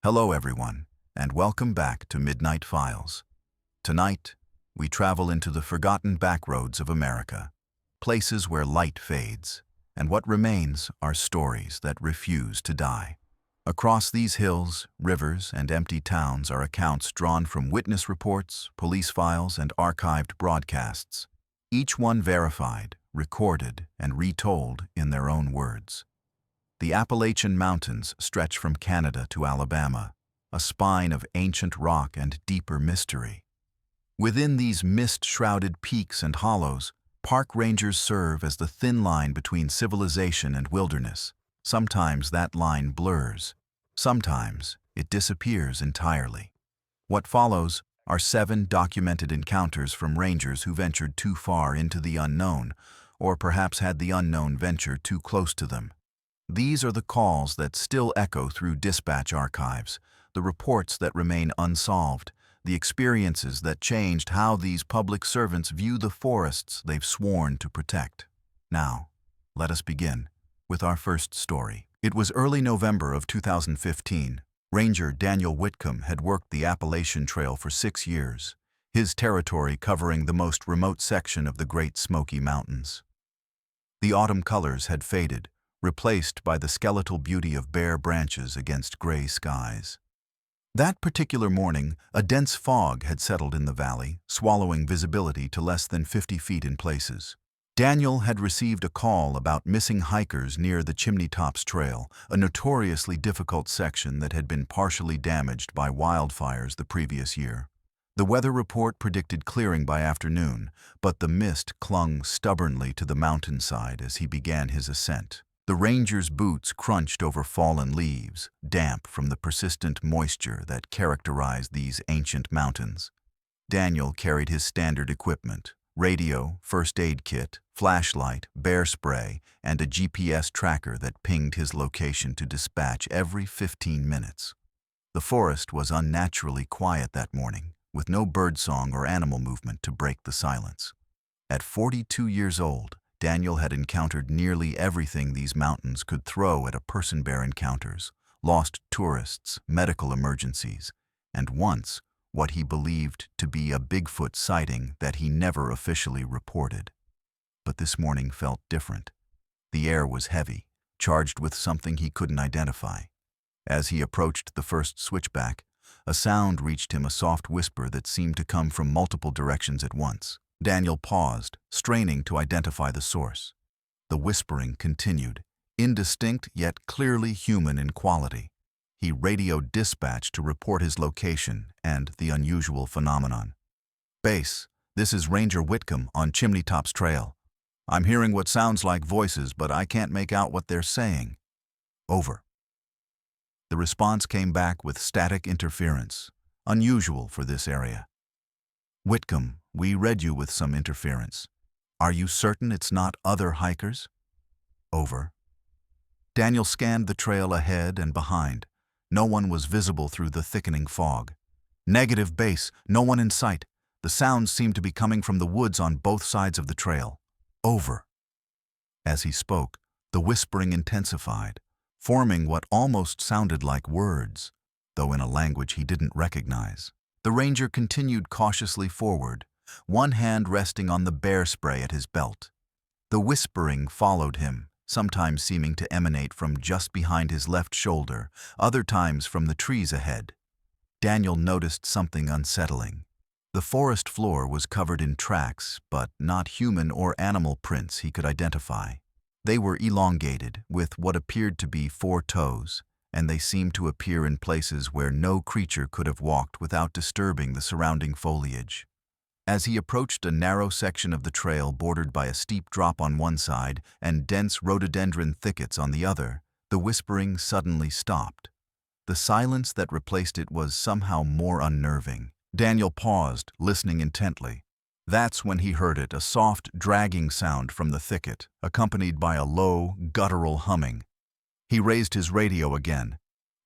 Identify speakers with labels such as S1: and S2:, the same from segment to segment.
S1: Hello everyone, and welcome back to Midnight Files. Tonight, we travel into the forgotten backroads of America, places where light fades, and what remains are stories that refuse to die. Across these hills, rivers, and empty towns are accounts drawn from witness reports, police files, and archived broadcasts, each one verified, recorded, and retold in their own words. The Appalachian Mountains stretch from Canada to Alabama, a spine of ancient rock and deeper mystery. Within these mist-shrouded peaks and hollows, park rangers serve as the thin line between civilization and wilderness. Sometimes that line blurs. Sometimes it disappears entirely. What follows are 7 documented encounters from rangers who ventured too far into the unknown, or perhaps had the unknown venture too close to them. These are the calls that still echo through dispatch archives, the reports that remain unsolved, the experiences that changed how these public servants view the forests they've sworn to protect. Now, let us begin with our first story. It was early November of 2015. Ranger Daniel Whitcomb had worked the Appalachian Trail for 6 years, his territory covering the most remote section of the Great Smoky Mountains. The autumn colors had faded, replaced by the skeletal beauty of bare branches against gray skies. That particular morning, a dense fog had settled in the valley, swallowing visibility to less than 50 feet in places. Daniel had received a call about missing hikers near the Chimney Tops Trail, a notoriously difficult section that had been partially damaged by wildfires the previous year. The weather report predicted clearing by afternoon, but the mist clung stubbornly to the mountainside as he began his ascent. The ranger's boots crunched over fallen leaves, damp from the persistent moisture that characterized these ancient mountains. Daniel carried his standard equipment: radio, first aid kit, flashlight, bear spray, and a GPS tracker that pinged his location to dispatch every 15 minutes. The forest was unnaturally quiet that morning, with no birdsong or animal movement to break the silence. At 42 years old, Daniel had encountered nearly everything these mountains could throw at a person-bear encounters: lost tourists, medical emergencies, and once, what he believed to be a Bigfoot sighting that he never officially reported. But this morning felt different. The air was heavy, charged with something he couldn't identify. As he approached the first switchback, a sound reached him, a soft whisper that seemed to come from multiple directions at once. Daniel paused, straining to identify the source. The whispering continued, indistinct yet clearly human in quality. He radioed dispatch to report his location and the unusual phenomenon. "Base, this is Ranger Whitcomb on Chimney Tops Trail. I'm hearing what sounds like voices, but I can't make out what they're saying. Over." The response came back with static interference, unusual for this area. "Whitcomb, we read you with some interference. Are you certain it's not other hikers?" Over. Daniel scanned the trail ahead and behind. No one was visible through the thickening fog. "Negative, Base, no one in sight. The sounds seem to be coming from the woods on both sides of the trail." Over. As he spoke, the whispering intensified, forming what almost sounded like words, though in a language he didn't recognize. The ranger continued cautiously forward, one hand resting on the bear spray at his belt. The whispering followed him, sometimes seeming to emanate from just behind his left shoulder, other times from the trees ahead. Daniel noticed something unsettling. The forest floor was covered in tracks, but not human or animal prints he could identify. They were elongated, with what appeared to be 4 toes, and they seemed to appear in places where no creature could have walked without disturbing the surrounding foliage. As he approached a narrow section of the trail bordered by a steep drop on one side and dense rhododendron thickets on the other, the whispering suddenly stopped. The silence that replaced it was somehow more unnerving. Daniel paused, listening intently. That's when he heard it, a soft, dragging sound from the thicket, accompanied by a low, guttural humming. He raised his radio again.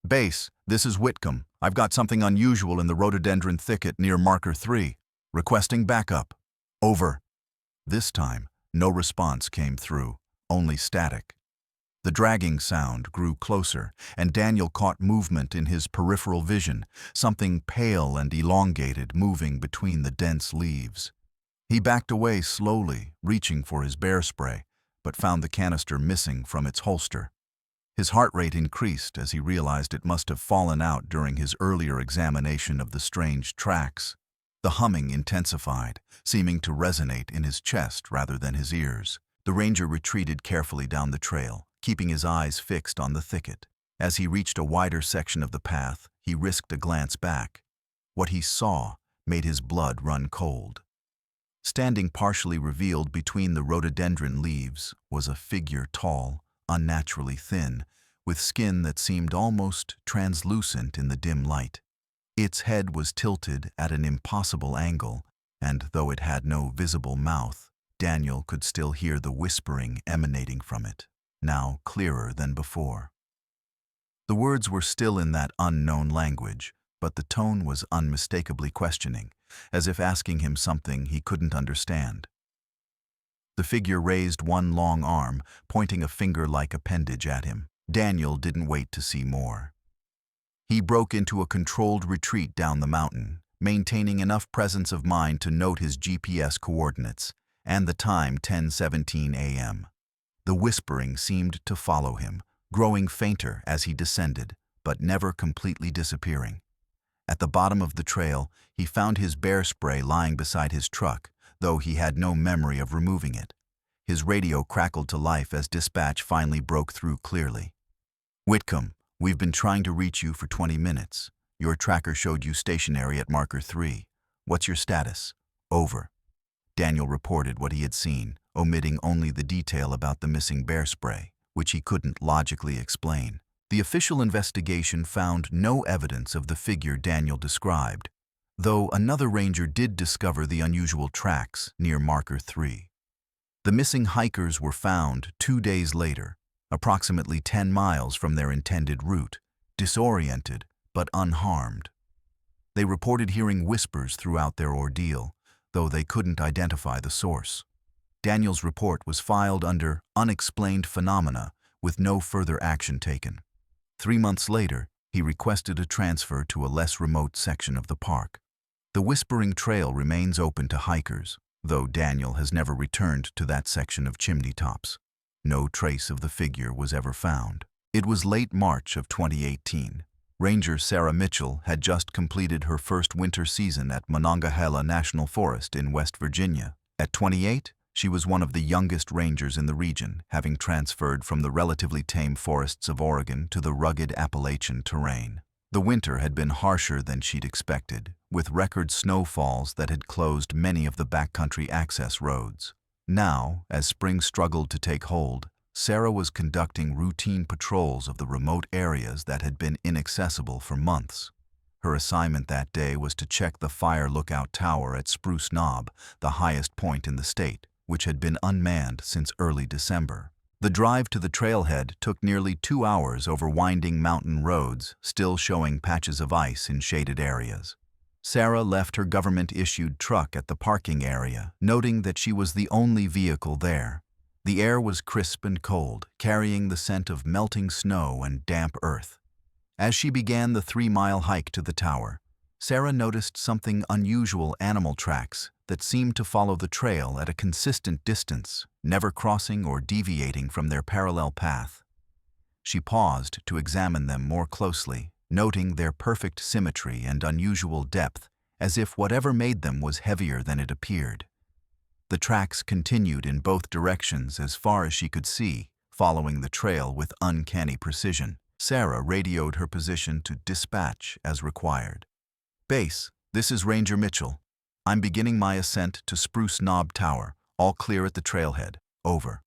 S1: "Base, this is Whitcomb. I've got something unusual in the rhododendron thicket near Marker 3. Requesting backup." Over. This time, no response came through, only static. The dragging sound grew closer, and Daniel caught movement in his peripheral vision, something pale and elongated moving between the dense leaves. He backed away slowly, reaching for his bear spray, but found the canister missing from its holster. His heart rate increased as he realized it must have fallen out during his earlier examination of the strange tracks. The humming intensified, seeming to resonate in his chest rather than his ears. The ranger retreated carefully down the trail, keeping his eyes fixed on the thicket. As he reached a wider section of the path, he risked a glance back. What he saw made his blood run cold. Standing partially revealed between the rhododendron leaves was a figure tall, unnaturally thin, with skin that seemed almost translucent in the dim light. Its head was tilted at an impossible angle, and though it had no visible mouth, Daniel could still hear the whispering emanating from it, now clearer than before. The words were still in that unknown language, but the tone was unmistakably questioning, as if asking him something he couldn't understand. The figure raised one long arm, pointing a finger-like appendage at him. Daniel didn't wait to see more. He broke into a controlled retreat down the mountain, maintaining enough presence of mind to note his GPS coordinates, and the time 10:17 a.m. The whispering seemed to follow him, growing fainter as he descended, but never completely disappearing. At the bottom of the trail, he found his bear spray lying beside his truck, though he had no memory of removing it. His radio crackled to life as dispatch finally broke through clearly. "Whitcomb, we've been trying to reach you for 20 minutes. Your tracker showed you stationary at marker 3. What's your status? Over." Daniel reported what he had seen, omitting only the detail about the missing bear spray, which he couldn't logically explain. The official investigation found no evidence of the figure Daniel described, though another ranger did discover the unusual tracks near marker 3. The missing hikers were found 2 days later, approximately 10 miles from their intended route, disoriented but unharmed. They reported hearing whispers throughout their ordeal, though they couldn't identify the source. Daniel's report was filed under unexplained phenomena with no further action taken. 3 months later, he requested a transfer to a less remote section of the park. The Whispering Trail remains open to hikers, though Daniel has never returned to that section of chimney tops. No trace of the figure was ever found. It was late March of 2018. Ranger Sarah Mitchell had just completed her first winter season at Monongahela National Forest in West Virginia. At 28, she was one of the youngest rangers in the region, having transferred from the relatively tame forests of Oregon to the rugged Appalachian terrain. The winter had been harsher than she'd expected, with record snowfalls that had closed many of the backcountry access roads. Now, as spring struggled to take hold, Sarah was conducting routine patrols of the remote areas that had been inaccessible for months. Her assignment that day was to check the fire lookout tower at Spruce Knob, the highest point in the state, which had been unmanned since early December. The drive to the trailhead took nearly 2 hours over winding mountain roads, still showing patches of ice in shaded areas. Sarah left her government-issued truck at the parking area, noting that she was the only vehicle there. The air was crisp and cold, carrying the scent of melting snow and damp earth. As she began the 3-mile hike to the tower, Sarah noticed something unusual: animal tracks that seemed to follow the trail at a consistent distance, never crossing or deviating from their parallel path. She paused to examine them more closely, noting their perfect symmetry and unusual depth, as if whatever made them was heavier than it appeared. The tracks continued in both directions as far as she could see, following the trail with uncanny precision. Sarah radioed her position to dispatch as required. "Base, this is Ranger Mitchell. I'm beginning my ascent to Spruce Knob Tower, all clear at the trailhead. Over."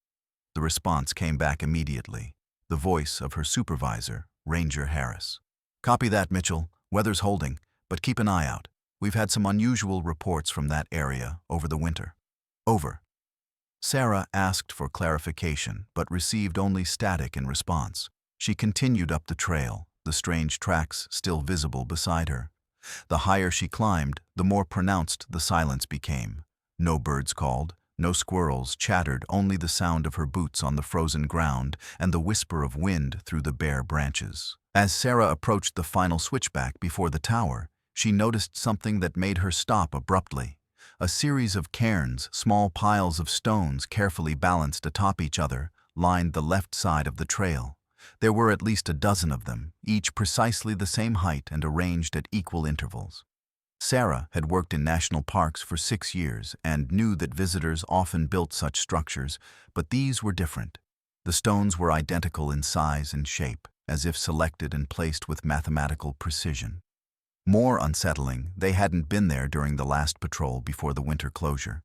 S1: The response came back immediately, the voice of her supervisor, Ranger Harris. "Copy that, Mitchell. Weather's holding, but keep an eye out. We've had some unusual reports from that area over the winter." Over. Sarah asked for clarification, but received only static in response. She continued up the trail, the strange tracks still visible beside her. The higher she climbed, the more pronounced the silence became. No birds called, No squirrels chattered, only the sound of her boots on the frozen ground and the whisper of wind through the bare branches. As Sarah approached the final switchback before the tower, she noticed something that made her stop abruptly. A series of cairns, small piles of stones carefully balanced atop each other, lined the left side of the trail. There were at least a dozen of them, each precisely the same height and arranged at equal intervals. Sarah had worked in national parks for 6 years and knew that visitors often built such structures, but these were different. The stones were identical in size and shape, as if selected and placed with mathematical precision. More unsettling, they hadn't been there during the last patrol before the winter closure.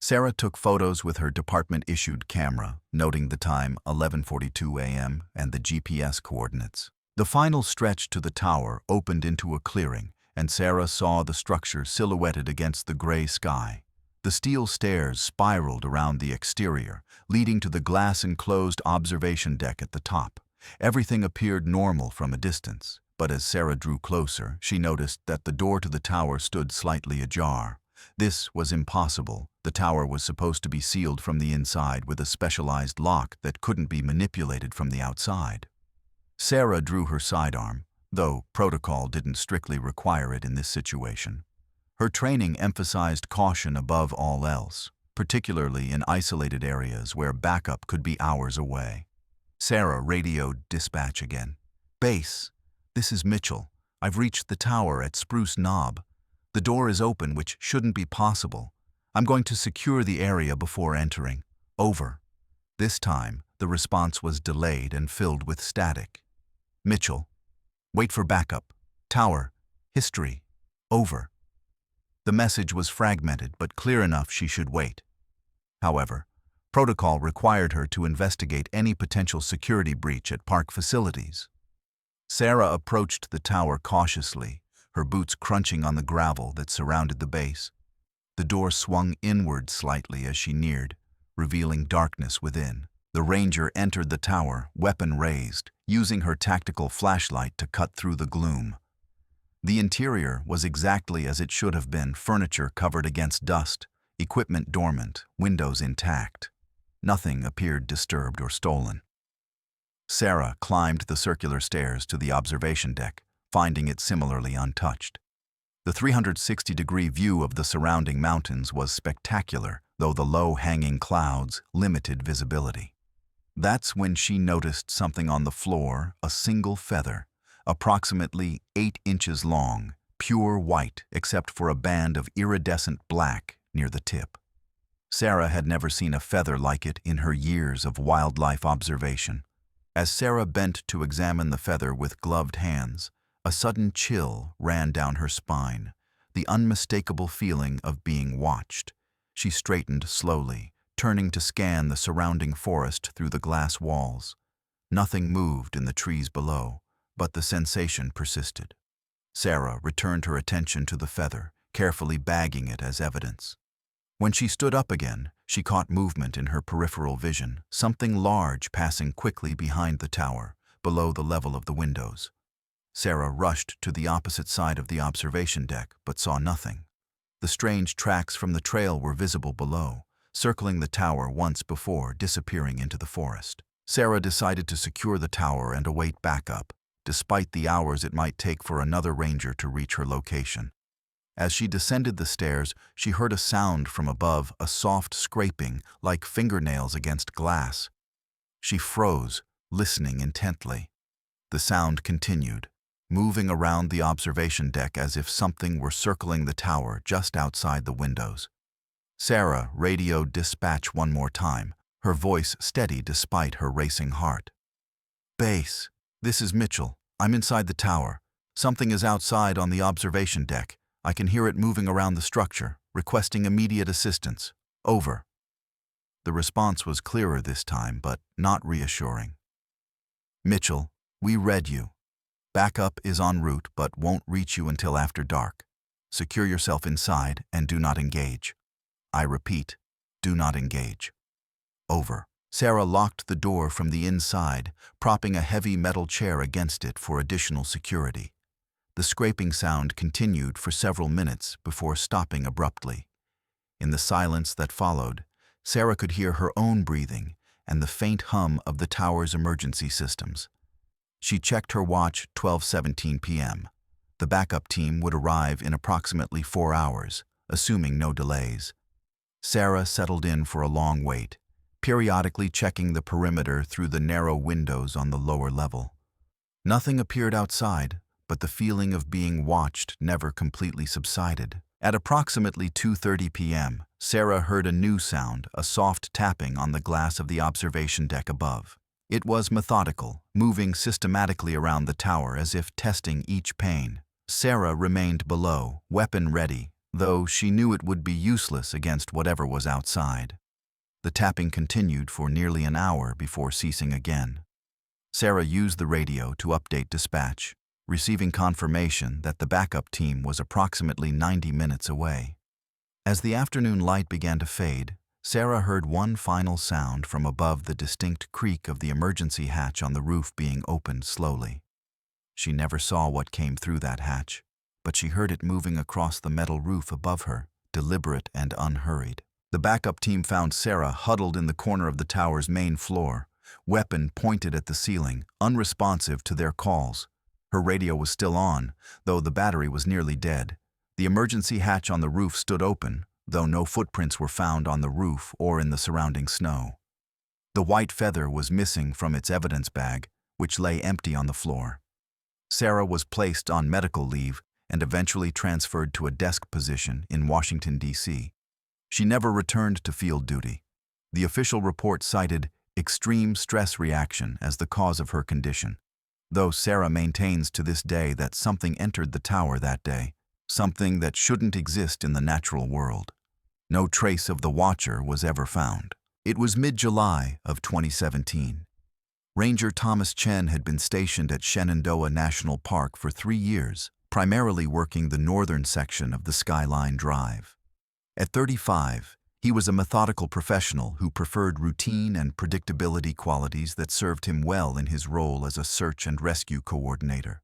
S1: Sarah took photos with her department-issued camera, noting the time 11:42 a.m. and the GPS coordinates. The final stretch to the tower opened into a clearing, and Sarah saw the structure silhouetted against the gray sky. The steel stairs spiraled around the exterior, leading to the glass-enclosed observation deck at the top. Everything appeared normal from a distance, but as Sarah drew closer, she noticed that the door to the tower stood slightly ajar. This was impossible. The tower was supposed to be sealed from the inside with a specialized lock that couldn't be manipulated from the outside. Sarah drew her sidearm, though protocol didn't strictly require it in this situation. Her training emphasized caution above all else, particularly in isolated areas where backup could be hours away. Sarah radioed dispatch again. "Base, this is Mitchell. I've reached the tower at Spruce Knob. The door is open, which shouldn't be possible. I'm going to secure the area before entering. Over." This time, the response was delayed and filled with static. "Mitchell, wait for backup. Tower, history. Over." The message was fragmented, but clear enough she should wait. However, protocol required her to investigate any potential security breach at park facilities. Sarah approached the tower cautiously, her boots crunching on the gravel that surrounded the base. The door swung inward slightly as she neared, revealing darkness within. The ranger entered the tower, weapon raised, using her tactical flashlight to cut through the gloom. The interior was exactly as it should have been, furniture covered against dust, equipment dormant, windows intact. Nothing appeared disturbed or stolen. Sarah climbed the circular stairs to the observation deck, finding it similarly untouched. The 360-degree view of the surrounding mountains was spectacular, though the low-hanging clouds limited visibility. That's when she noticed something on the floor, a single feather, approximately 8 inches long, pure white except for a band of iridescent black near the tip. Sarah had never seen a feather like it in her years of wildlife observation. As Sarah bent to examine the feather with gloved hands, a sudden chill ran down her spine, the unmistakable feeling of being watched. She straightened slowly, turning to scan the surrounding forest through the glass walls. Nothing moved in the trees below, but the sensation persisted. Sarah returned her attention to the feather, carefully bagging it as evidence. When she stood up again, she caught movement in her peripheral vision, something large passing quickly behind the tower, below the level of the windows. Sarah rushed to the opposite side of the observation deck, but saw nothing. The strange tracks from the trail were visible below, circling the tower once before disappearing into the forest. Sarah decided to secure the tower and await backup, despite the hours it might take for another ranger to reach her location. As she descended the stairs, she heard a sound from above, a soft scraping like fingernails against glass. She froze, listening intently. The sound continued, moving around the observation deck as if something were circling the tower just outside the windows. Sarah radioed dispatch one more time, her voice steady despite her racing heart. "Base, this is Mitchell. I'm inside the tower. Something is outside on the observation deck. I can hear it moving around the structure, requesting immediate assistance. Over." The response was clearer this time, but not reassuring. "Mitchell, we read you. Backup is en route but won't reach you until after dark. Secure yourself inside and do not engage. I repeat, do not engage. Over." Sarah locked the door from the inside, propping a heavy metal chair against it for additional security. The scraping sound continued for several minutes before stopping abruptly. In the silence that followed, Sarah could hear her own breathing and the faint hum of the tower's emergency systems. She checked her watch, 12:17 p.m. The backup team would arrive in approximately 4 hours, assuming no delays. Sarah settled in for a long wait, periodically checking the perimeter through the narrow windows on the lower level. Nothing appeared outside, but the feeling of being watched never completely subsided. At approximately 2:30 p.m., Sarah heard a new sound, a soft tapping on the glass of the observation deck above. It was methodical, moving systematically around the tower as if testing each pane. Sarah remained below, weapon ready, though she knew it would be useless against whatever was outside. The tapping continued for nearly an hour before ceasing again. Sarah used the radio to update dispatch, receiving confirmation that the backup team was approximately 90 minutes away. As the afternoon light began to fade, Sarah heard one final sound from above, the distinct creak of the emergency hatch on the roof being opened slowly. She never saw what came through that hatch, but she heard it moving across the metal roof above her, deliberate and unhurried. The backup team found Sarah huddled in the corner of the tower's main floor, weapon pointed at the ceiling, unresponsive to their calls. Her radio was still on, though the battery was nearly dead. The emergency hatch on the roof stood open, though no footprints were found on the roof or in the surrounding snow. The white feather was missing from its evidence bag, which lay empty on the floor. Sarah was placed on medical leave and eventually transferred to a desk position in Washington, D.C. She never returned to field duty. The official report cited extreme stress reaction as the cause of her condition, though Sarah maintains to this day that something entered the tower that day, something that shouldn't exist in the natural world. No trace of the watcher was ever found. It was mid-July of 2017. Ranger Thomas Chen had been stationed at Shenandoah National Park for 3 years, primarily working the northern section of the Skyline Drive. At 35, he was a methodical professional who preferred routine and predictability, qualities that served him well in his role as a search and rescue coordinator.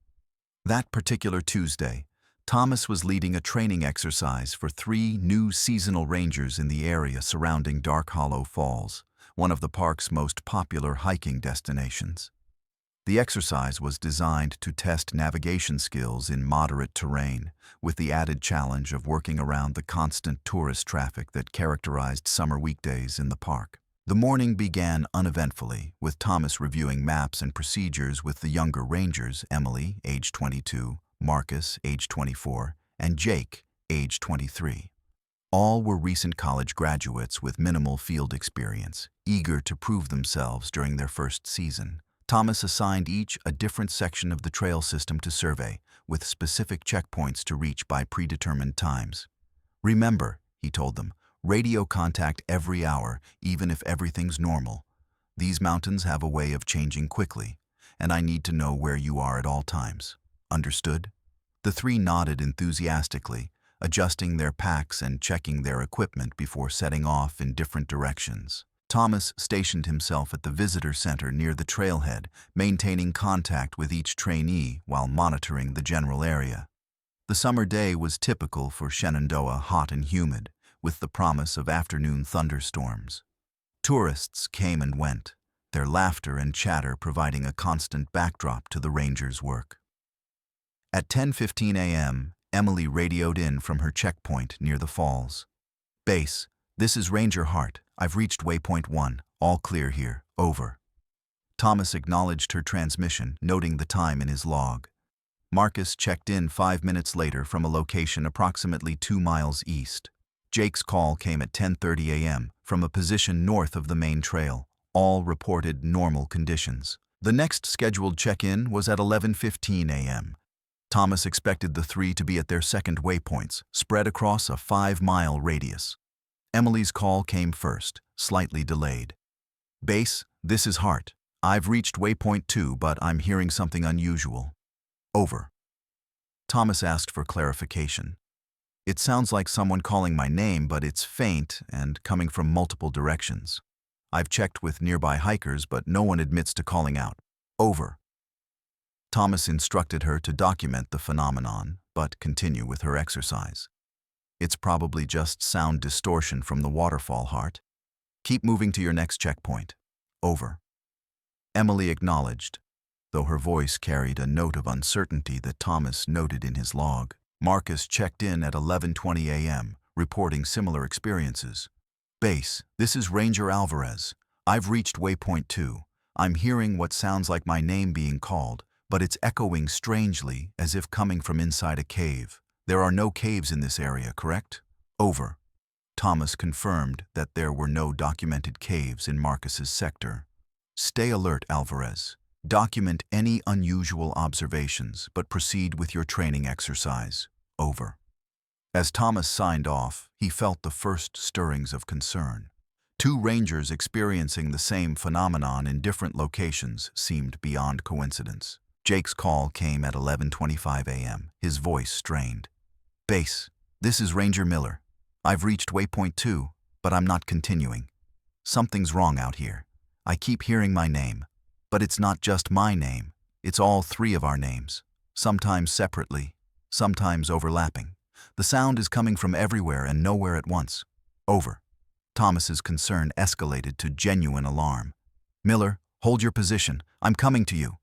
S1: That particular Tuesday, Thomas was leading a training exercise for 3 new seasonal rangers in the area surrounding Dark Hollow Falls, one of the park's most popular hiking destinations. The exercise was designed to test navigation skills in moderate terrain, with the added challenge of working around the constant tourist traffic that characterized summer weekdays in the park. The morning began uneventfully, with Thomas reviewing maps and procedures with the younger rangers, Emily, age 22, Marcus, age 24, and Jake, age 23. All were recent college graduates with minimal field experience, eager to prove themselves during their first season. Thomas assigned each a different section of the trail system to survey, with specific checkpoints to reach by predetermined times. "Remember," he told them, "radio contact every hour, even if everything's normal. These mountains have a way of changing quickly, and I need to know where you are at all times. Understood?" The 3 nodded enthusiastically, adjusting their packs and checking their equipment before setting off in different directions. Thomas stationed himself at the visitor center near the trailhead, maintaining contact with each trainee while monitoring the general area. The summer day was typical for Shenandoah, hot and humid, with the promise of afternoon thunderstorms. Tourists came and went, their laughter and chatter providing a constant backdrop to the rangers' work. At 10:15 a.m., Emily radioed in from her checkpoint near the falls. "Base, this is Ranger Hart. I've reached waypoint 1. All clear here. Over." Thomas acknowledged her transmission, noting the time in his log. Marcus checked in 5 minutes later from a location approximately 2 miles east. Jake's call came at 10:30 a.m. from a position north of the main trail. All reported normal conditions. The next scheduled check-in was at 11:15 a.m. Thomas expected the 3 to be at their second waypoints, spread across a 5-mile radius. Emily's call came first, slightly delayed. "Base, this is Hart. I've reached waypoint 2, but I'm hearing something unusual." Over. Thomas asked for clarification. "It sounds like someone calling my name, but it's faint and coming from multiple directions. I've checked with nearby hikers, but no one admits to calling out." Over. Thomas instructed her to document the phenomenon, but continue with her exercise. "It's probably just sound distortion from the waterfall, Hart. Keep moving to your next checkpoint. Over. Emily acknowledged, though her voice carried a note of uncertainty that Thomas noted in his log. Marcus checked in at 11:20 a.m., reporting similar experiences. Base, this is Ranger Alvarez. I've reached waypoint 2. I'm hearing what sounds like my name being called, but it's echoing strangely as if coming from inside a cave. There are no caves in this area, correct? Over. Thomas confirmed that there were no documented caves in Marcus's sector. Stay alert, Alvarez. Document any unusual observations, but proceed with your training exercise. Over. As Thomas signed off, he felt the first stirrings of concern. Two rangers experiencing the same phenomenon in different locations seemed beyond coincidence. Jake's call came at 11:25 a.m., his voice strained. Base, this is Ranger Miller. I've reached waypoint 2, but I'm not continuing. Something's wrong out here. I keep hearing my name. But it's not just my name. It's all three of our names, sometimes separately, sometimes overlapping. The sound is coming from everywhere and nowhere at once. Over. Thomas's concern escalated to genuine alarm. Miller, hold your position. I'm coming to you.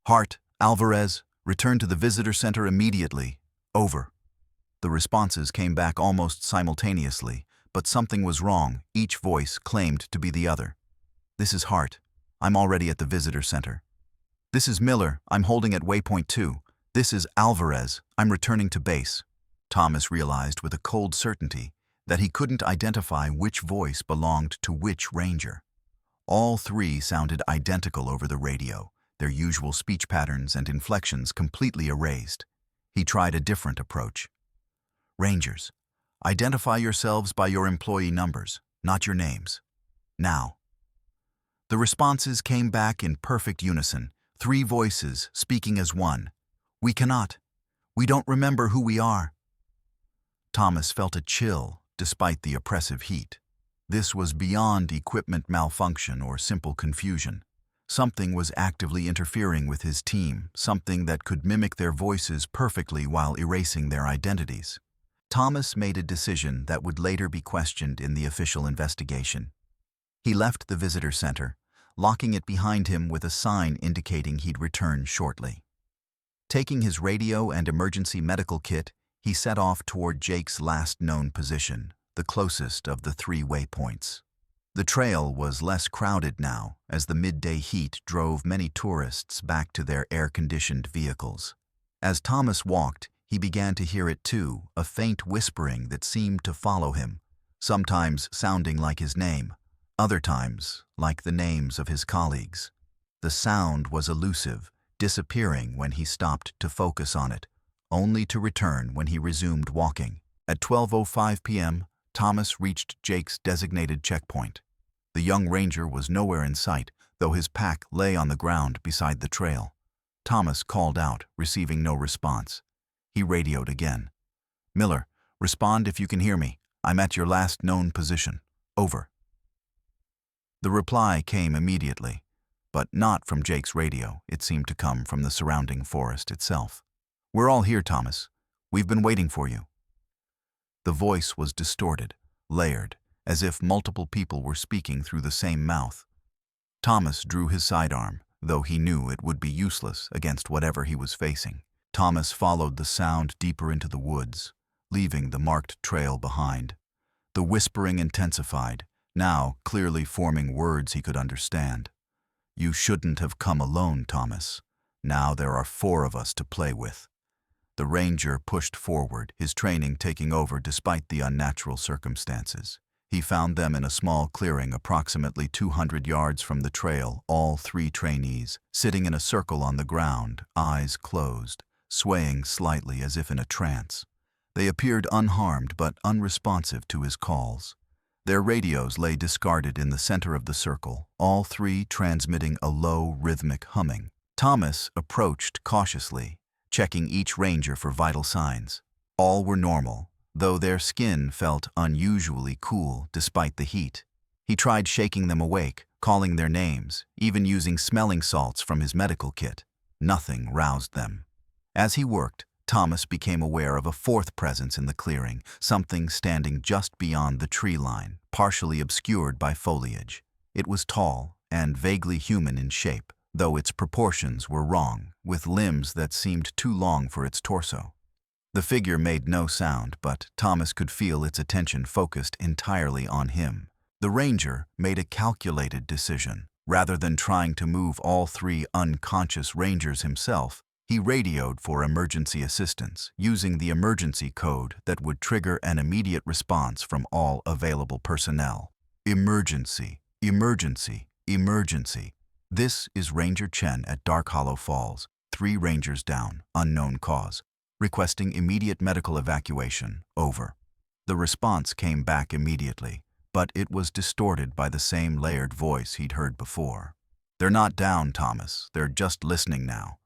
S1: Hart, Alvarez, return to the visitor center immediately. Over. The responses came back almost simultaneously, but something was wrong. Each voice claimed to be the other. This is Hart. I'm already at the visitor center. This is Miller. I'm holding at waypoint 2. This is Alvarez. I'm returning to base. Thomas realized with a cold certainty that he couldn't identify which voice belonged to which ranger. All three sounded identical over the radio, their usual speech patterns and inflections completely erased. He tried a different approach. Rangers, identify yourselves by your employee numbers, not your names. Now. The responses came back in perfect unison, three voices speaking as one. We cannot. We don't remember who we are. Thomas felt a chill despite the oppressive heat. This was beyond equipment malfunction or simple confusion. Something was actively interfering with his team, something that could mimic their voices perfectly while erasing their identities. Thomas made a decision that would later be questioned in the official investigation. He left the visitor center, locking it behind him with a sign indicating he'd return shortly. Taking his radio and emergency medical kit, he set off toward Jake's last known position, the closest of the three waypoints. The trail was less crowded now, as the midday heat drove many tourists back to their air-conditioned vehicles. As Thomas walked, he began to hear it too, a faint whispering that seemed to follow him, sometimes sounding like his name, other times like the names of his colleagues. The sound was elusive, disappearing when he stopped to focus on it, only to return when he resumed walking. At 12:05 p.m., Thomas reached Jake's designated checkpoint. The young ranger was nowhere in sight, though his pack lay on the ground beside the trail. Thomas called out, receiving no response. He radioed again. Miller, respond if you can hear me. I'm at your last known position. Over. The reply came immediately, but not from Jake's radio. It seemed to come from the surrounding forest itself. We're all here, Thomas. We've been waiting for you. The voice was distorted, layered, as if multiple people were speaking through the same mouth. Thomas drew his sidearm, though he knew it would be useless against whatever he was facing. Thomas followed the sound deeper into the woods, leaving the marked trail behind. The whispering intensified, now clearly forming words he could understand. You shouldn't have come alone, Thomas. Now there are 4 of us to play with. The ranger pushed forward, his training taking over despite the unnatural circumstances. He found them in a small clearing approximately 200 yards from the trail, all 3 trainees, sitting in a circle on the ground, eyes closed, swaying slightly as if in a trance. They appeared unharmed but unresponsive to his calls. Their radios lay discarded in the center of the circle, all 3 transmitting a low, rhythmic humming. Thomas approached cautiously, checking each ranger for vital signs. All were normal, though their skin felt unusually cool despite the heat. He tried shaking them awake, calling their names, even using smelling salts from his medical kit. Nothing roused them. As he worked, Thomas became aware of a fourth presence in the clearing, something standing just beyond the tree line, partially obscured by foliage. It was tall and vaguely human in shape, though its proportions were wrong, with limbs that seemed too long for its torso. The figure made no sound, but Thomas could feel its attention focused entirely on him. The ranger made a calculated decision. Rather than trying to move all three unconscious rangers himself, he radioed for emergency assistance, using the emergency code that would trigger an immediate response from all available personnel. Emergency, emergency, emergency. This is Ranger Chen at Dark Hollow Falls, 3 rangers down, unknown cause. Requesting immediate medical evacuation, over. The response came back immediately, but it was distorted by the same layered voice he'd heard before. "They're not down, Thomas. They're just listening now.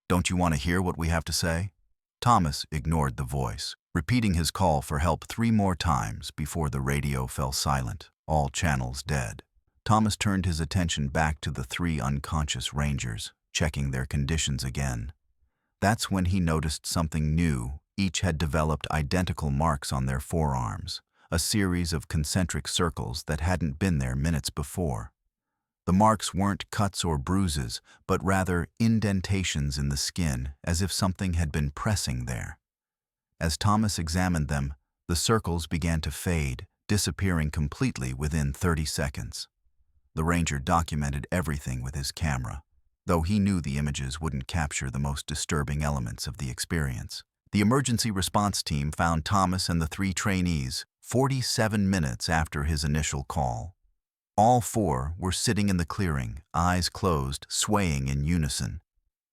S1: Don't you want to hear what we have to say?" Thomas ignored the voice, repeating his call for help 3 more times before the radio fell silent, all channels dead. Thomas turned his attention back to the 3 unconscious rangers, checking their conditions again. That's when he noticed something new. Each had developed identical marks on their forearms, a series of concentric circles that hadn't been there minutes before. The marks weren't cuts or bruises, but rather indentations in the skin, as if something had been pressing there. As Thomas examined them, the circles began to fade, disappearing completely within 30 seconds. The ranger documented everything with his camera, though he knew the images wouldn't capture the most disturbing elements of the experience. The emergency response team found Thomas and the 3 trainees 47 minutes after his initial call. All 4 were sitting in the clearing, eyes closed, swaying in unison.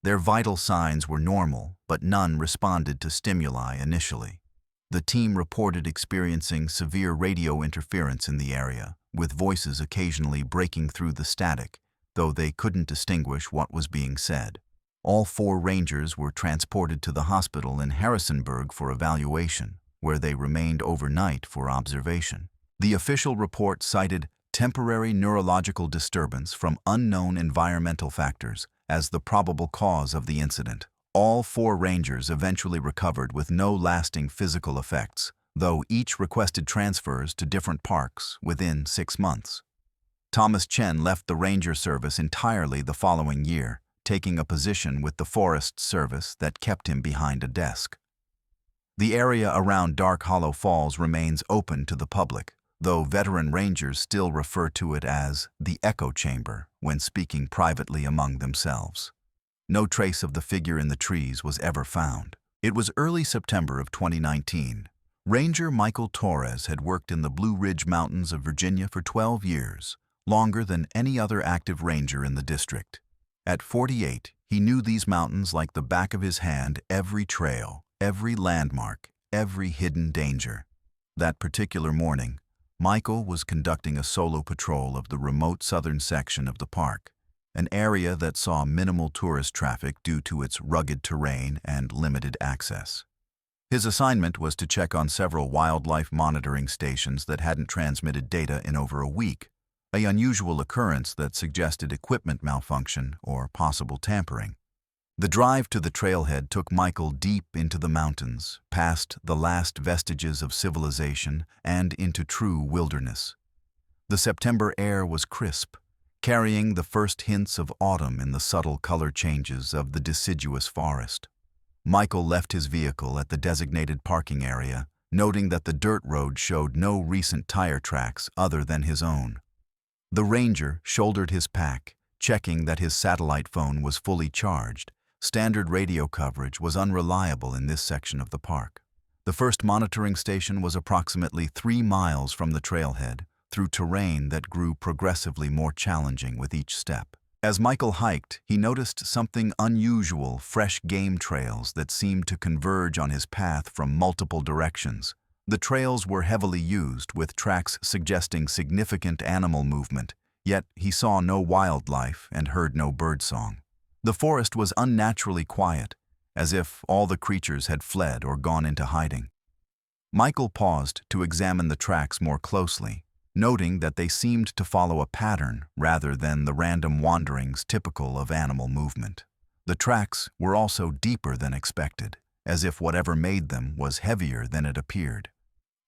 S1: Their vital signs were normal, but none responded to stimuli initially. The team reported experiencing severe radio interference in the area, with voices occasionally breaking through the static, though they couldn't distinguish what was being said. All 4 rangers were transported to the hospital in Harrisonburg for evaluation, where they remained overnight for observation. The official report cited temporary neurological disturbance from unknown environmental factors as the probable cause of the incident. All 4 rangers eventually recovered with no lasting physical effects, though each requested transfers to different parks within 6 months. Thomas Chen left the Ranger Service entirely the following year, taking a position with the Forest Service that kept him behind a desk. The area around Dark Hollow Falls remains open to the public, though veteran rangers still refer to it as the echo chamber when speaking privately among themselves. No trace of the figure in the trees was ever found. It was early September of 2019. Ranger Michael Torres had worked in the Blue Ridge Mountains of Virginia for 12 years, longer than any other active ranger in the district. At 48, he knew these mountains like the back of his hand, every trail, every landmark, every hidden danger. That particular morning, Michael was conducting a solo patrol of the remote southern section of the park, an area that saw minimal tourist traffic due to its rugged terrain and limited access. His assignment was to check on several wildlife monitoring stations that hadn't transmitted data in over a week, an unusual occurrence that suggested equipment malfunction or possible tampering. The drive to the trailhead took Michael deep into the mountains, past the last vestiges of civilization and into true wilderness. The September air was crisp, carrying the first hints of autumn in the subtle color changes of the deciduous forest. Michael left his vehicle at the designated parking area, noting that the dirt road showed no recent tire tracks other than his own. The ranger shouldered his pack, checking that his satellite phone was fully charged. Standard radio coverage was unreliable in this section of the park. The first monitoring station was approximately 3 miles from the trailhead, through terrain that grew progressively more challenging with each step. As Michael hiked, he noticed something unusual: fresh game trails that seemed to converge on his path from multiple directions. The trails were heavily used, with tracks suggesting significant animal movement, yet he saw no wildlife and heard no birdsong. The forest was unnaturally quiet, as if all the creatures had fled or gone into hiding. Michael paused to examine the tracks more closely, noting that they seemed to follow a pattern rather than the random wanderings typical of animal movement. The tracks were also deeper than expected, as if whatever made them was heavier than it appeared.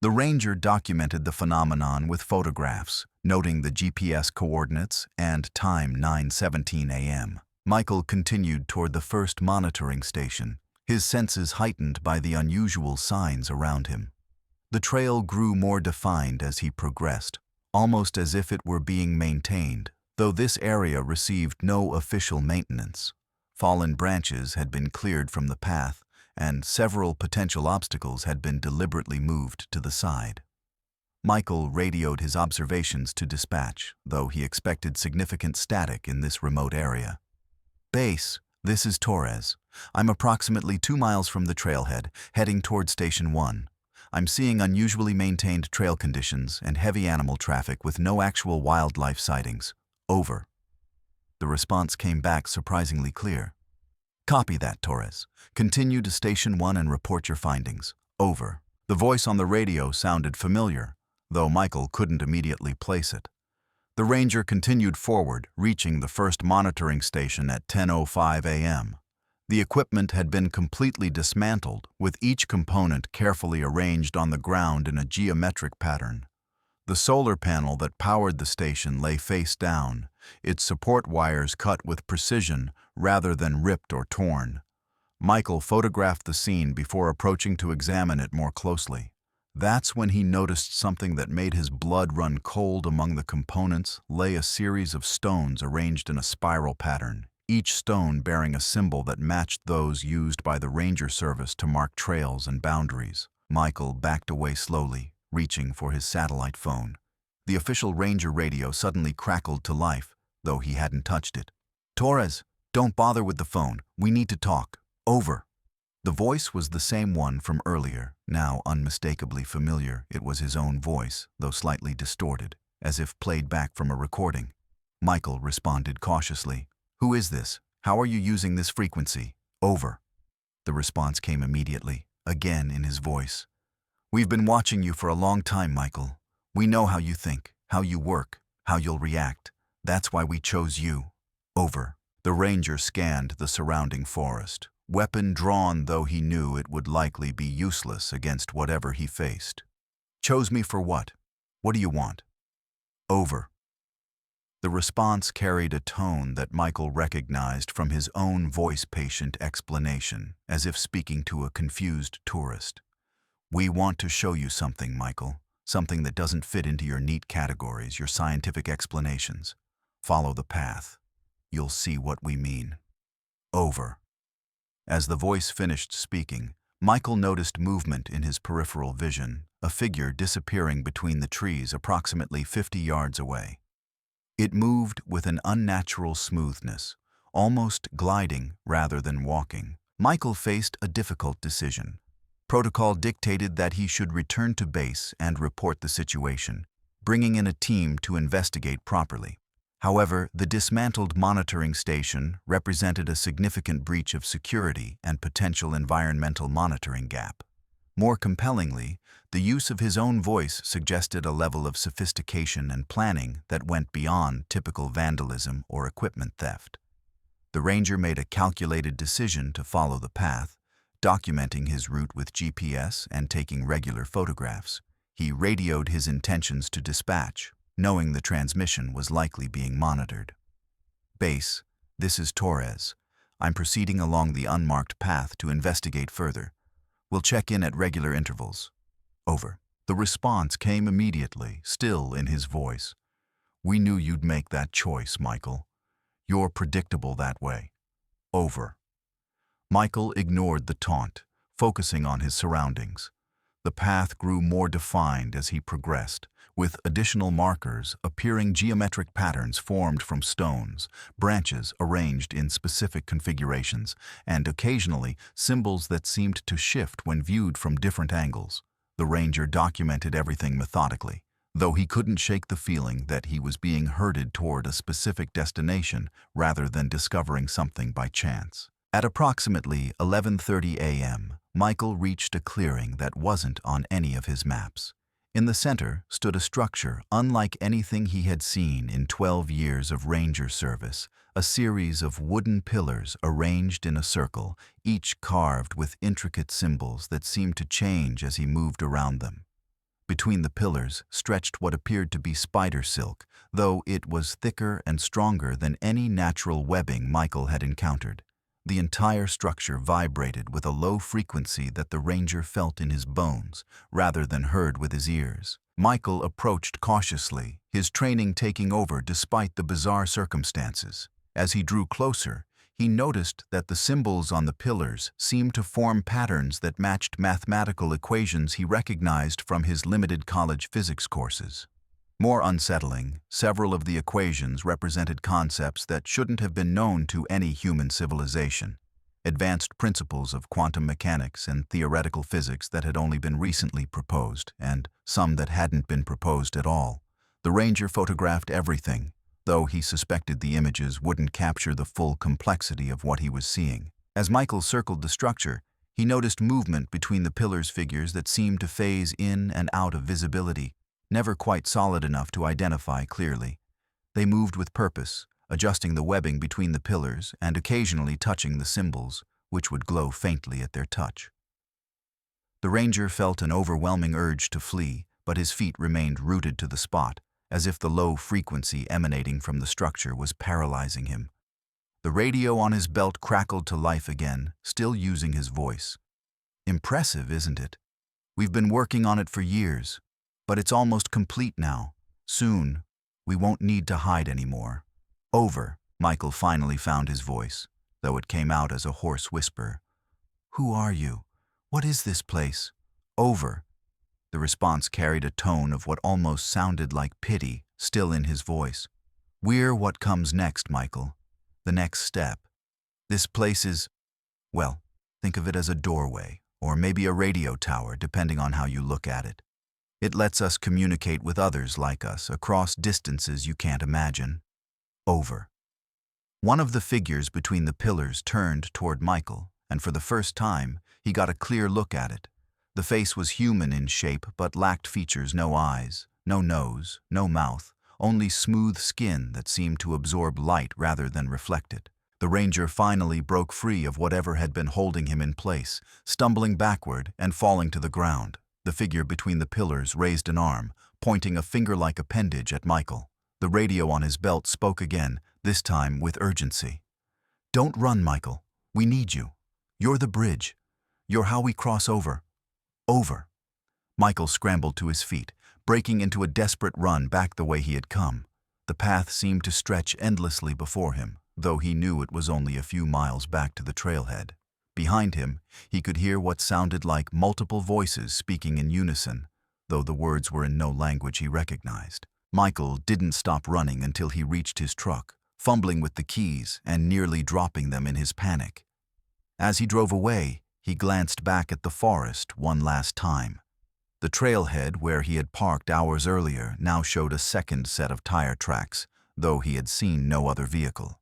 S1: The ranger documented the phenomenon with photographs, noting the GPS coordinates and time 9:17 a.m. Michael continued toward the first monitoring station, his senses heightened by the unusual signs around him. The trail grew more defined as he progressed, almost as if it were being maintained, though this area received no official maintenance. Fallen branches had been cleared from the path, and several potential obstacles had been deliberately moved to the side. Michael radioed his observations to dispatch, though he expected significant static in this remote area. "Base, this is Torres. I'm approximately 2 miles from the trailhead, heading toward Station 1. I'm seeing unusually maintained trail conditions and heavy animal traffic with no actual wildlife sightings. Over." The response came back surprisingly clear. "Copy that, Torres. Continue to Station 1 and report your findings. Over." The voice on the radio sounded familiar, though Michael couldn't immediately place it. The ranger continued forward, reaching the first monitoring station at 10:05 a.m. The equipment had been completely dismantled, with each component carefully arranged on the ground in a geometric pattern. The solar panel that powered the station lay face down, its support wires cut with precision rather than ripped or torn. Michael photographed the scene before approaching to examine it more closely. That's when he noticed something that made his blood run cold. Among the components lay a series of stones arranged in a spiral pattern, each stone bearing a symbol that matched those used by the ranger service to mark trails and boundaries. Michael backed away slowly, reaching for his satellite phone. The official ranger radio suddenly crackled to life, though he hadn't touched it. "Torres, don't bother with the phone. We need to talk. Over." The voice was the same one from earlier, now unmistakably familiar. It was his own voice, though slightly distorted, as if played back from a recording. Michael responded cautiously. "Who is this? How are you using this frequency? Over." The response came immediately, again in his voice. "We've been watching you for a long time, Michael. We know how you think, how you work, how you'll react. That's why we chose you. Over." The ranger scanned the surrounding forest, weapon drawn, though he knew it would likely be useless against whatever he faced. "Chose me for what? What do you want?" Over. The response carried a tone that Michael recognized from his own voice-patient explanation, as if speaking to a confused tourist. "We want to show you something, Michael. Something that doesn't fit into your neat categories, your scientific explanations. Follow the path. You'll see what we mean. Over." As the voice finished speaking, Michael noticed movement in his peripheral vision, a figure disappearing between the trees approximately 50 yards away. It moved with an unnatural smoothness, almost gliding rather than walking. Michael faced a difficult decision. Protocol dictated that he should return to base and report the situation, bringing in a team to investigate properly. However, the dismantled monitoring station represented a significant breach of security and potential environmental monitoring gap. More compellingly, the use of his own voice suggested a level of sophistication and planning that went beyond typical vandalism or equipment theft. The ranger made a calculated decision to follow the path, documenting his route with GPS and taking regular photographs. He radioed his intentions to dispatch, knowing the transmission was likely being monitored. "Base, this is Torres. I'm proceeding along the unmarked path to investigate further. We'll check in at regular intervals. Over." The response came immediately, still in his voice. "We knew you'd make that choice, Michael. You're predictable that way. Over." Michael ignored the taunt, focusing on his surroundings. The path grew more defined as he progressed, with additional markers appearing. Geometric patterns formed from stones, branches arranged in specific configurations, and occasionally symbols that seemed to shift when viewed from different angles. The ranger documented everything methodically, though he couldn't shake the feeling that he was being herded toward a specific destination rather than discovering something by chance. At approximately 11:30 a.m., Michael reached a clearing that wasn't on any of his maps. In the center stood a structure unlike anything he had seen in 12 years of ranger service, a series of wooden pillars arranged in a circle, each carved with intricate symbols that seemed to change as he moved around them. Between the pillars stretched what appeared to be spider silk, though it was thicker and stronger than any natural webbing Michael had encountered. The entire structure vibrated with a low frequency that the ranger felt in his bones, rather than heard with his ears. Michael approached cautiously, his training taking over despite the bizarre circumstances. As he drew closer, he noticed that the symbols on the pillars seemed to form patterns that matched mathematical equations he recognized from his limited college physics courses. More unsettling, several of the equations represented concepts that shouldn't have been known to any human civilization, advanced principles of quantum mechanics and theoretical physics that had only been recently proposed, and some that hadn't been proposed at all. The ranger photographed everything, though he suspected the images wouldn't capture the full complexity of what he was seeing. As Michael circled the structure, he noticed movement between the pillars' figures that seemed to phase in and out of visibility, never quite solid enough to identify clearly. They moved with purpose, adjusting the webbing between the pillars and occasionally touching the symbols, which would glow faintly at their touch. The ranger felt an overwhelming urge to flee, but his feet remained rooted to the spot, as if the low frequency emanating from the structure was paralyzing him. The radio on his belt crackled to life again, still using his voice. "Impressive, isn't it? We've been working on it for years. But it's almost complete now. Soon, we won't need to hide anymore." "Over," Michael finally found his voice, though it came out as a hoarse whisper. "Who are you? What is this place?" "Over." The response carried a tone of what almost sounded like pity still in his voice. "We're what comes next, Michael. The next step. This place is, well, think of it as a doorway, or maybe a radio tower, depending on how you look at it. It lets us communicate with others like us across distances you can't imagine." Over. One of the figures between the pillars turned toward Michael, and for the first time, he got a clear look at it. The face was human in shape but lacked features: no eyes, no nose, no mouth, only smooth skin that seemed to absorb light rather than reflect it. The ranger finally broke free of whatever had been holding him in place, stumbling backward and falling to the ground. The figure between the pillars raised an arm, pointing a finger-like appendage at Michael. The radio on his belt spoke again, this time with urgency. "Don't run, Michael. We need you. You're the bridge. You're how we cross over. Over." Michael scrambled to his feet, breaking into a desperate run back the way he had come. The path seemed to stretch endlessly before him, though he knew it was only a few miles back to the trailhead. Behind him, he could hear what sounded like multiple voices speaking in unison, though the words were in no language he recognized. Michael didn't stop running until he reached his truck, fumbling with the keys and nearly dropping them in his panic. As he drove away, he glanced back at the forest one last time. The trailhead where he had parked hours earlier now showed a second set of tire tracks, though he had seen no other vehicle.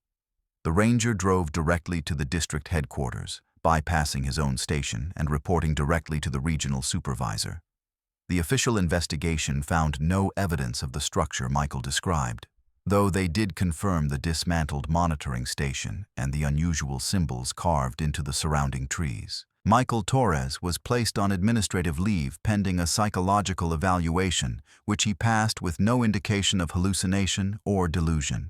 S1: The ranger drove directly to the district headquarters, bypassing his own station and reporting directly to the regional supervisor. The official investigation found no evidence of the structure Michael described, though they did confirm the dismantled monitoring station and the unusual symbols carved into the surrounding trees. Michael Torres was placed on administrative leave pending a psychological evaluation, which he passed with no indication of hallucination or delusion.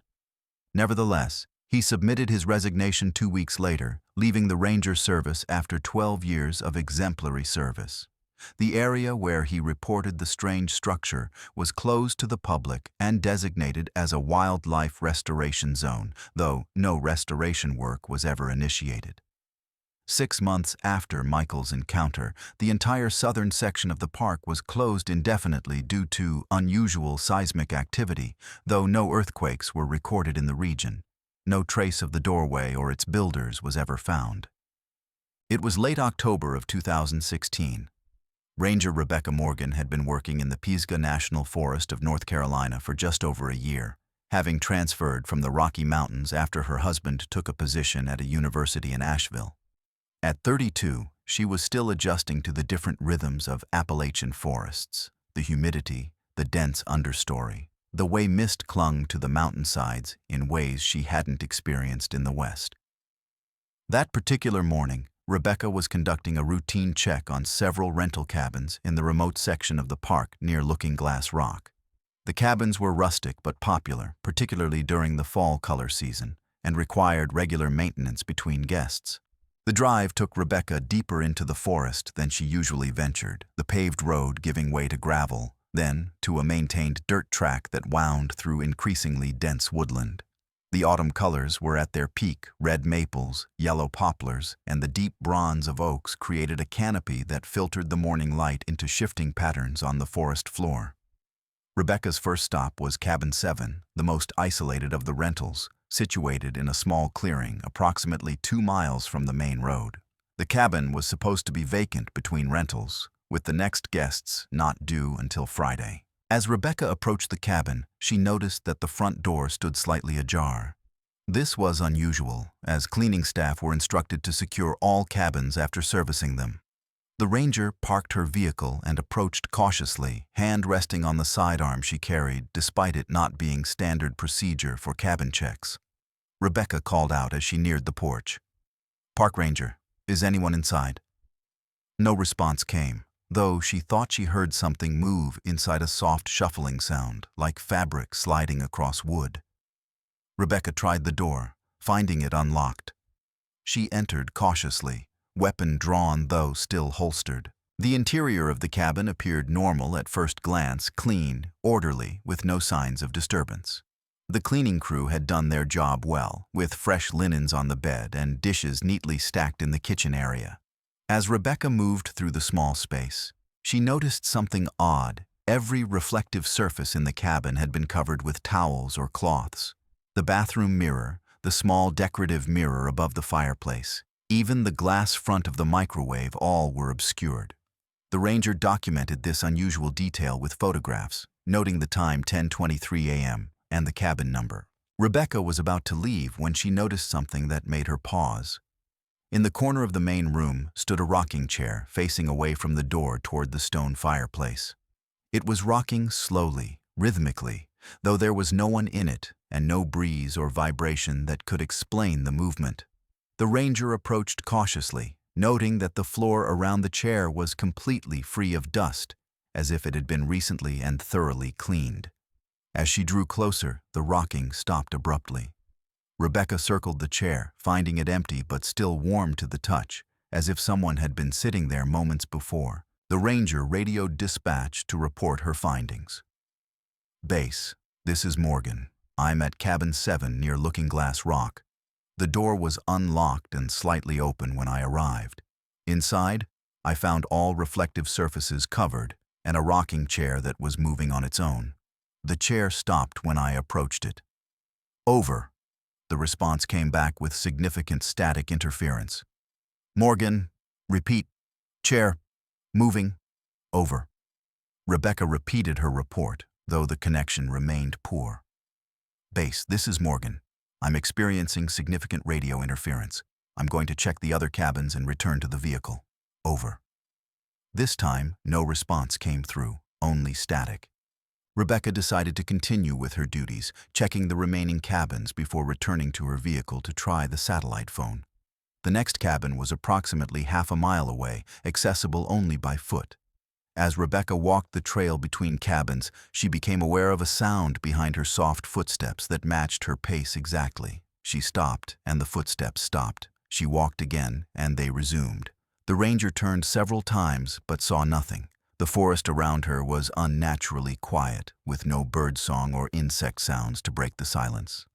S1: Nevertheless, he submitted his resignation 2 weeks later, leaving the ranger service after 12 years of exemplary service. The area where he reported the strange structure was closed to the public and designated as a wildlife restoration zone, though no restoration work was ever initiated. 6 months after Michael's encounter, the entire southern section of the park was closed indefinitely due to unusual seismic activity, though no earthquakes were recorded in the region. No trace of the doorway or its builders was ever found. It was late October of 2016. Ranger Rebecca Morgan had been working in the Pisgah National Forest of North Carolina for just over a year, having transferred from the Rocky Mountains after her husband took a position at a university in Asheville. At 32, she was still adjusting to the different rhythms of Appalachian forests. the humidity, the dense understory, the way mist clung to the mountainsides in ways she hadn't experienced in the West. That particular morning, Rebecca was conducting a routine check on several rental cabins in the remote section of the park near Looking Glass Rock. The cabins were rustic but popular, particularly during the fall color season, and required regular maintenance between guests. The drive took Rebecca deeper into the forest than she usually ventured, the paved road giving way to gravel, then to a maintained dirt track that wound through increasingly dense woodland. The autumn colors were at their peak. Red maples, yellow poplars, and the deep bronze of oaks created a canopy that filtered the morning light into shifting patterns on the forest floor. Rebecca's first stop was Cabin 7, the most isolated of the rentals, situated in a small clearing approximately 2 miles from the main road. The cabin was supposed to be vacant between rentals, with the next guests not due until Friday. As Rebecca approached the cabin, she noticed that the front door stood slightly ajar. This was unusual, as cleaning staff were instructed to secure all cabins after servicing them. The ranger parked her vehicle and approached cautiously, hand resting on the sidearm she carried, despite it not being standard procedure for cabin checks. Rebecca called out as she neared the porch. "Park ranger, is anyone inside?" No response came, though she thought she heard something move inside, a soft shuffling sound, like fabric sliding across wood. Rebecca tried the door, finding it unlocked. She entered cautiously, weapon drawn though still holstered. The interior of the cabin appeared normal at first glance, clean, orderly, with no signs of disturbance. The cleaning crew had done their job well, with fresh linens on the bed and dishes neatly stacked in the kitchen area. As Rebecca moved through the small space, she noticed something odd. Every reflective surface in the cabin had been covered with towels or cloths. The bathroom mirror, the small decorative mirror above the fireplace, even the glass front of the microwave, all were obscured. The ranger documented this unusual detail with photographs, noting the time 10:23 a.m. and the cabin number. Rebecca was about to leave when she noticed something that made her pause. In the corner of the main room stood a rocking chair facing away from the door toward the stone fireplace. It was rocking slowly, rhythmically, though there was no one in it and no breeze or vibration that could explain the movement. The ranger approached cautiously, noting that the floor around the chair was completely free of dust, as if it had been recently and thoroughly cleaned. As she drew closer, the rocking stopped abruptly. Rebecca circled the chair, finding it empty but still warm to the touch, as if someone had been sitting there moments before. The ranger radioed dispatch to report her findings. "Base, this is Morgan. I'm at Cabin 7 near Looking Glass Rock. The door was unlocked and slightly open when I arrived. Inside, I found all reflective surfaces covered and a rocking chair that was moving on its own. The chair stopped when I approached it." "Over." The response came back with significant static interference. "Morgan, repeat. Chair, moving. Over." Rebecca repeated her report, though the connection remained poor. "Base, this is Morgan. I'm experiencing significant radio interference. I'm going to check the other cabins and return to the vehicle. Over." This time, no response came through, only static. Rebecca decided to continue with her duties, checking the remaining cabins before returning to her vehicle to try the satellite phone. The next cabin was approximately half a mile away, accessible only by foot. As Rebecca walked the trail between cabins, she became aware of a sound behind her, soft footsteps that matched her pace exactly. She stopped, and the footsteps stopped. She walked again, and they resumed. The ranger turned several times, but saw nothing. The forest around her was unnaturally quiet, with no birdsong or insect sounds to break the silence.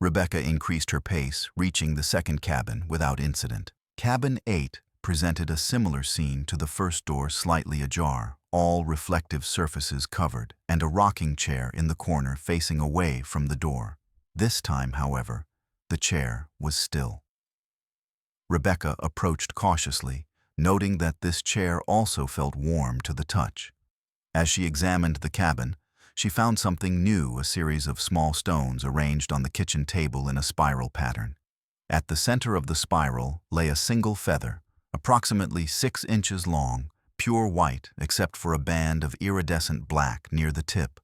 S1: Rebecca increased her pace, reaching the second cabin without incident. Cabin 8 presented a similar scene to the first door, slightly ajar, all reflective surfaces covered, and a rocking chair in the corner facing away from the door. This time, however, the chair was still. Rebecca approached cautiously, noting that this chair also felt warm to the touch. As she examined the cabin, she found something new, a series of small stones arranged on the kitchen table in a spiral pattern. At the center of the spiral lay a single feather, approximately 6 inches long, pure white except for a band of iridescent black near the tip.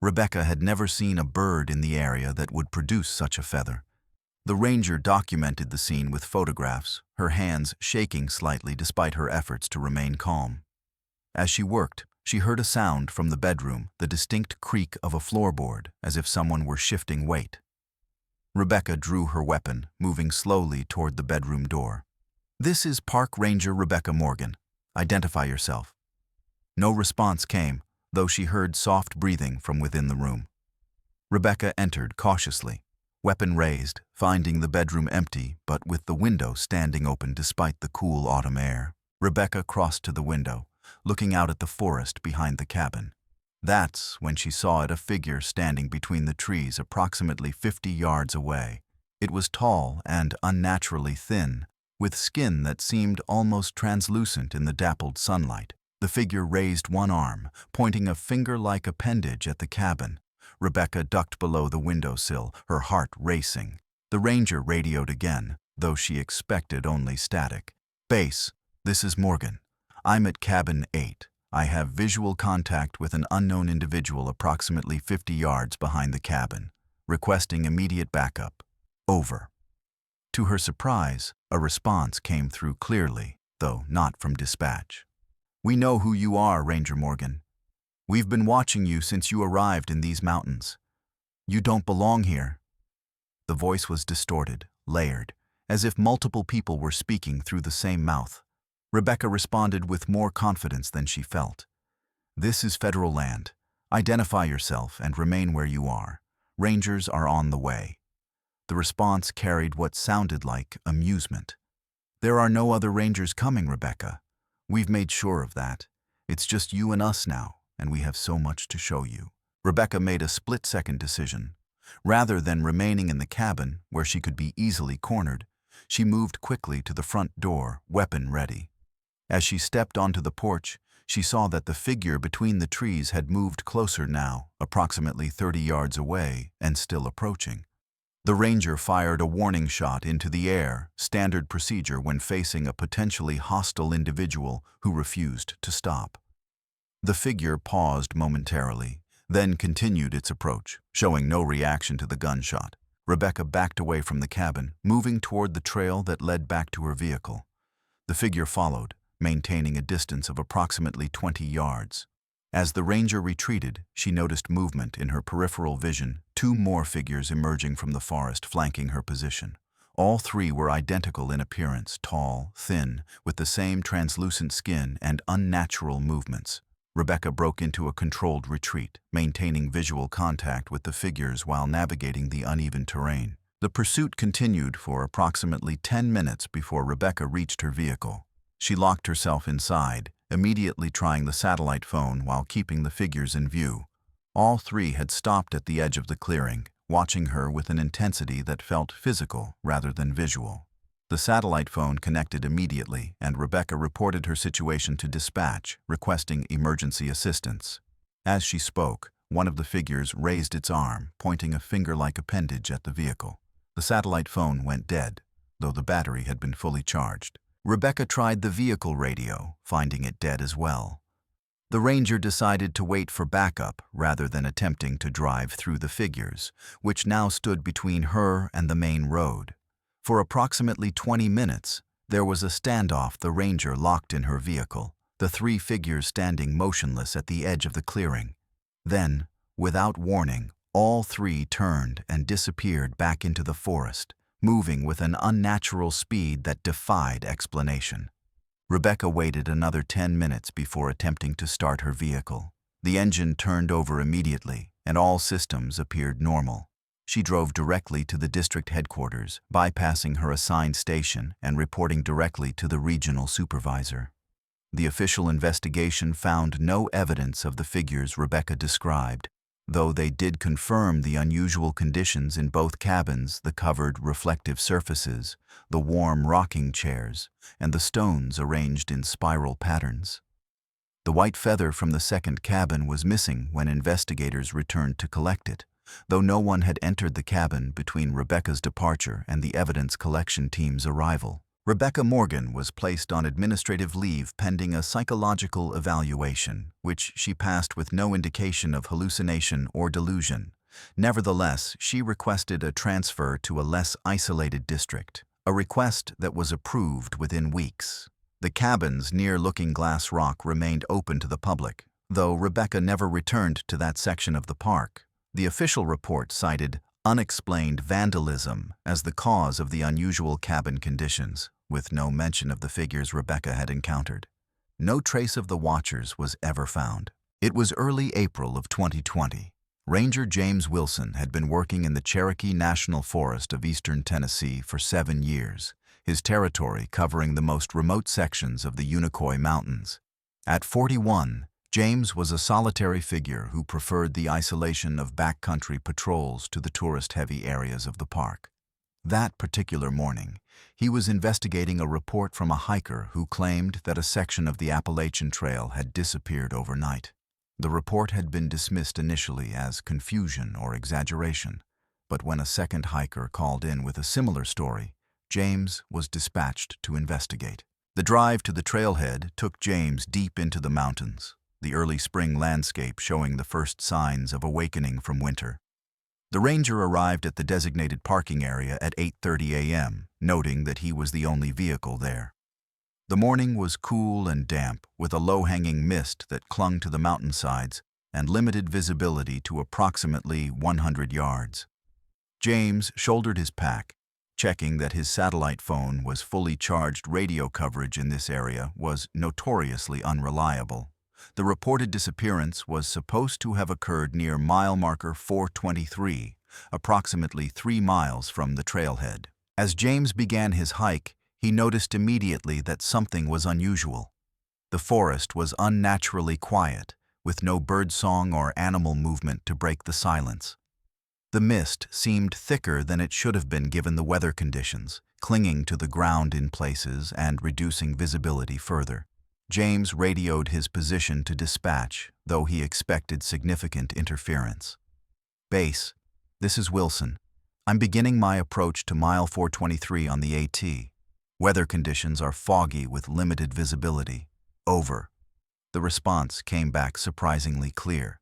S1: Rebecca had never seen a bird in the area that would produce such a feather. The ranger documented the scene with photographs, her hands shaking slightly despite her efforts to remain calm. As she worked, she heard a sound from the bedroom, the distinct creak of a floorboard, as if someone were shifting weight. Rebecca drew her weapon, moving slowly toward the bedroom door. "This is Park Ranger Rebecca Morgan. Identify yourself." No response came, though she heard soft breathing from within the room. Rebecca entered cautiously, weapon raised, finding the bedroom empty but with the window standing open despite the cool autumn air. Rebecca crossed to the window, looking out at the forest behind the cabin. That's when she saw a figure standing between the trees approximately 50 yards away. It was tall and unnaturally thin, with skin that seemed almost translucent in the dappled sunlight. The figure raised one arm, pointing a finger-like appendage at the cabin. Rebecca ducked below the windowsill, her heart racing. The ranger radioed again, though she expected only static. "Base, this is Morgan. I'm at cabin 8. I have visual contact with an unknown individual approximately 50 yards behind the cabin, requesting immediate backup. Over." To her surprise, a response came through clearly, though not from dispatch. "We know who you are, Ranger Morgan. We've been watching you since you arrived in these mountains. You don't belong here." The voice was distorted, layered, as if multiple people were speaking through the same mouth. Rebecca responded with more confidence than she felt. "This is federal land. Identify yourself and remain where you are. Rangers are on the way." The response carried what sounded like amusement. "There are no other rangers coming, Rebecca. We've made sure of that. It's just you and us now, and we have so much to show you." Rebecca made a split-second decision. Rather than remaining in the cabin, where she could be easily cornered, she moved quickly to the front door, weapon ready. As she stepped onto the porch, she saw that the figure between the trees had moved closer now, approximately 30 yards away, and still approaching. The ranger fired a warning shot into the air, standard procedure when facing a potentially hostile individual who refused to stop. The figure paused momentarily, then continued its approach, showing no reaction to the gunshot. Rebecca backed away from the cabin, moving toward the trail that led back to her vehicle. The figure followed, maintaining a distance of approximately 20 yards. As the ranger retreated, she noticed movement in her peripheral vision, 2 more figures emerging from the forest flanking her position. All 3 were identical in appearance, tall, thin, with the same translucent skin and unnatural movements. Rebecca broke into a controlled retreat, maintaining visual contact with the figures while navigating the uneven terrain. The pursuit continued for approximately 10 minutes before Rebecca reached her vehicle. She locked herself inside, immediately trying the satellite phone while keeping the figures in view. All 3 had stopped at the edge of the clearing, watching her with an intensity that felt physical rather than visual. The satellite phone connected immediately, and Rebecca reported her situation to dispatch, requesting emergency assistance. As she spoke, one of the figures raised its arm, pointing a finger-like appendage at the vehicle. The satellite phone went dead, though the battery had been fully charged. Rebecca tried the vehicle radio, finding it dead as well. The ranger decided to wait for backup rather than attempting to drive through the figures, which now stood between her and the main road. For approximately 20 minutes, there was a standoff, the ranger locked in her vehicle, the 3 figures standing motionless at the edge of the clearing. Then, without warning, all 3 turned and disappeared back into the forest, moving with an unnatural speed that defied explanation. Rebecca waited another 10 minutes before attempting to start her vehicle. The engine turned over immediately, and all systems appeared normal. She drove directly to the district headquarters, bypassing her assigned station and reporting directly to the regional supervisor. The official investigation found no evidence of the figures Rebecca described, though they did confirm the unusual conditions in both cabins, the covered reflective surfaces, the warm rocking chairs, and the stones arranged in spiral patterns. The white feather from the second cabin was missing when investigators returned to collect it, though no one had entered the cabin between Rebecca's departure and the evidence collection team's arrival. Rebecca Morgan was placed on administrative leave pending a psychological evaluation, which she passed with no indication of hallucination or delusion. Nevertheless, she requested a transfer to a less isolated district, a request that was approved within weeks. The cabins near Looking Glass Rock remained open to the public, though Rebecca never returned to that section of the park. The official report cited unexplained vandalism as the cause of the unusual cabin conditions, with no mention of the figures Rebecca had encountered. No trace of the watchers was ever found. It was early April of 2020. Ranger James Wilson had been working in the Cherokee National Forest of eastern Tennessee for 7 years, his territory covering the most remote sections of the Unicoi Mountains. At 41, James was a solitary figure who preferred the isolation of backcountry patrols to the tourist-heavy areas of the park. That particular morning, he was investigating a report from a hiker who claimed that a section of the Appalachian Trail had disappeared overnight. The report had been dismissed initially as confusion or exaggeration, but when a second hiker called in with a similar story, James was dispatched to investigate. The drive to the trailhead took James deep into the mountains, the early spring landscape showing the first signs of awakening from winter. The ranger arrived at the designated parking area at 8:30 a.m., noting that he was the only vehicle there. The morning was cool and damp, with a low-hanging mist that clung to the mountainsides and limited visibility to approximately 100 yards. James shouldered his pack, checking that his satellite phone was fully charged. Radio coverage in this area was notoriously unreliable. The reported disappearance was supposed to have occurred near mile marker 423, approximately 3 miles from the trailhead. As James began his hike, he noticed immediately that something was unusual. The forest was unnaturally quiet, with no birdsong or animal movement to break the silence. The mist seemed thicker than it should have been given the weather conditions, clinging to the ground in places and reducing visibility further. James radioed his position to dispatch, though he expected significant interference. "Base, this is Wilson. I'm beginning my approach to mile 423 on the AT. Weather conditions are foggy with limited visibility. Over." The response came back surprisingly clear.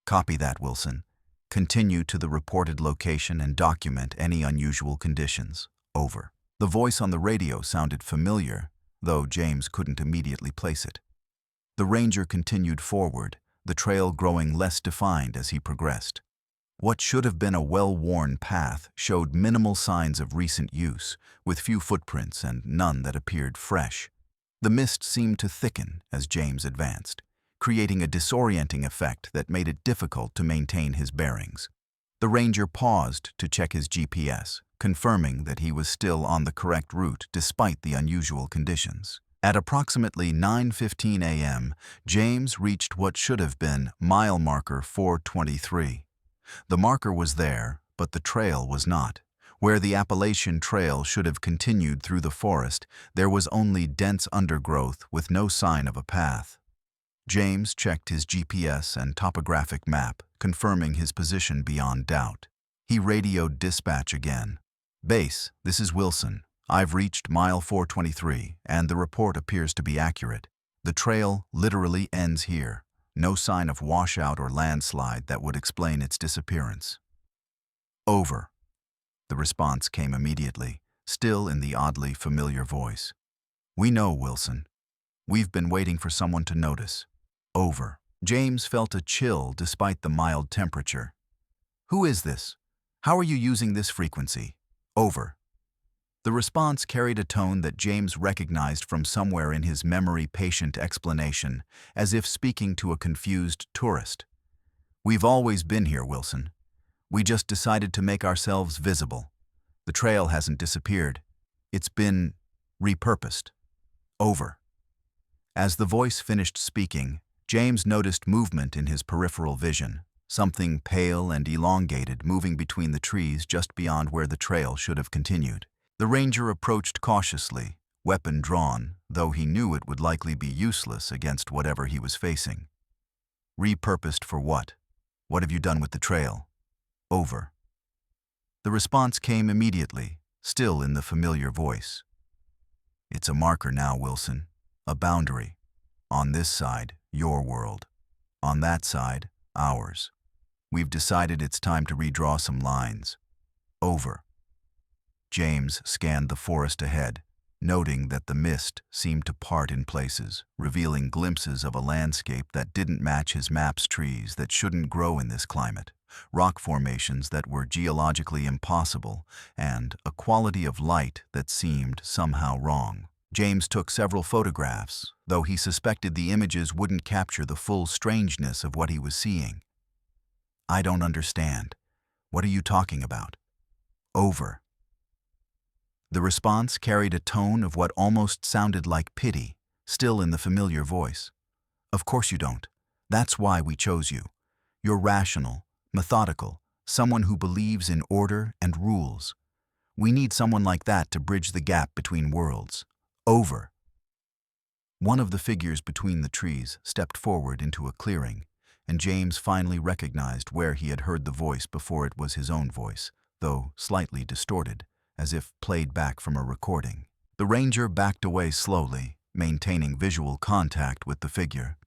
S1: "Copy that, Wilson. Continue to the reported location and document any unusual conditions. Over." The voice on the radio sounded familiar, though James couldn't immediately place it. The ranger continued forward, the trail growing less defined as he progressed. What should have been a well-worn path showed minimal signs of recent use, with few footprints and none that appeared fresh. The mist seemed to thicken as James advanced, creating a disorienting effect that made it difficult to maintain his bearings. The ranger paused to check his GPS, confirming that he was still on the correct route despite the unusual conditions. At approximately 9:15 a.m., James reached what should have been mile marker 423. The marker was there, but the trail was not. Where the Appalachian Trail should have continued through the forest, there was only dense undergrowth with no sign of a path. James checked his GPS and topographic map, confirming his position beyond doubt. He radioed dispatch again. "Base, this is Wilson. I've reached mile 423, and the report appears to be accurate. The trail literally ends here. No sign of washout or landslide that would explain its disappearance." Over. The response came immediately, still in the oddly familiar voice. "We know, Wilson. We've been waiting for someone to notice." Over. James felt a chill despite the mild temperature. "Who is this? How are you using this frequency?" Over. The response carried a tone that James recognized from somewhere in his memory, patient explanation, as if speaking to a confused tourist. "We've always been here, Wilson. We just decided to make ourselves visible. The trail hasn't disappeared. It's been repurposed." Over. As the voice finished speaking, James noticed movement in his peripheral vision, something pale and elongated moving between the trees just beyond where the trail should have continued. The ranger approached cautiously, weapon drawn, though he knew it would likely be useless against whatever he was facing. "Repurposed for what? What have you done with the trail?" Over. The response came immediately, still in the familiar voice. It's a marker now, Wilson. A boundary. On this side, your world. On that side, ours. We've decided it's time to redraw some lines. Over. James scanned the forest ahead, noting that the mist seemed to part in places, revealing glimpses of a landscape that didn't match his map's trees that shouldn't grow in this climate, rock formations that were geologically impossible, and a quality of light that seemed somehow wrong. James took several photographs, though he suspected the images wouldn't capture the full strangeness of what he was seeing. I don't understand. What are you talking about? Over. The response carried a tone of what almost sounded like pity, still in the familiar voice. Of course you don't. That's why we chose you. You're rational, methodical, someone who believes in order and rules. We need someone like that to bridge the gap between worlds. Over. One of the figures between the trees stepped forward into a clearing, and James finally recognized where he had heard the voice before it was his own voice, though slightly distorted, as if played back from a recording. The ranger backed away slowly, maintaining visual contact with the figure.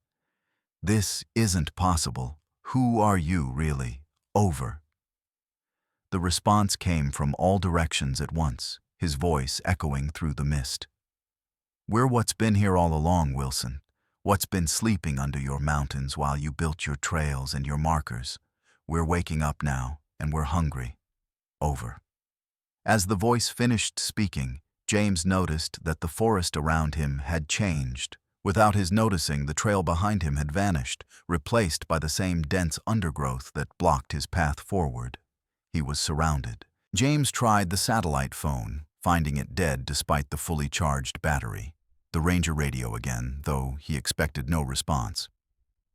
S1: This isn't possible. Who are you, really? Over. The response came from all directions at once, his voice echoing through the mist. We're what's been here all along, Wilson. What's been sleeping under your mountains while you built your trails and your markers. We're waking up now, and we're hungry. Over. As the voice finished speaking, James noticed that the forest around him had changed. Without his noticing, the trail behind him had vanished, replaced by the same dense undergrowth that blocked his path forward. He was surrounded. James tried the satellite phone, finding it dead despite the fully charged battery. The ranger radio again, though he expected no response.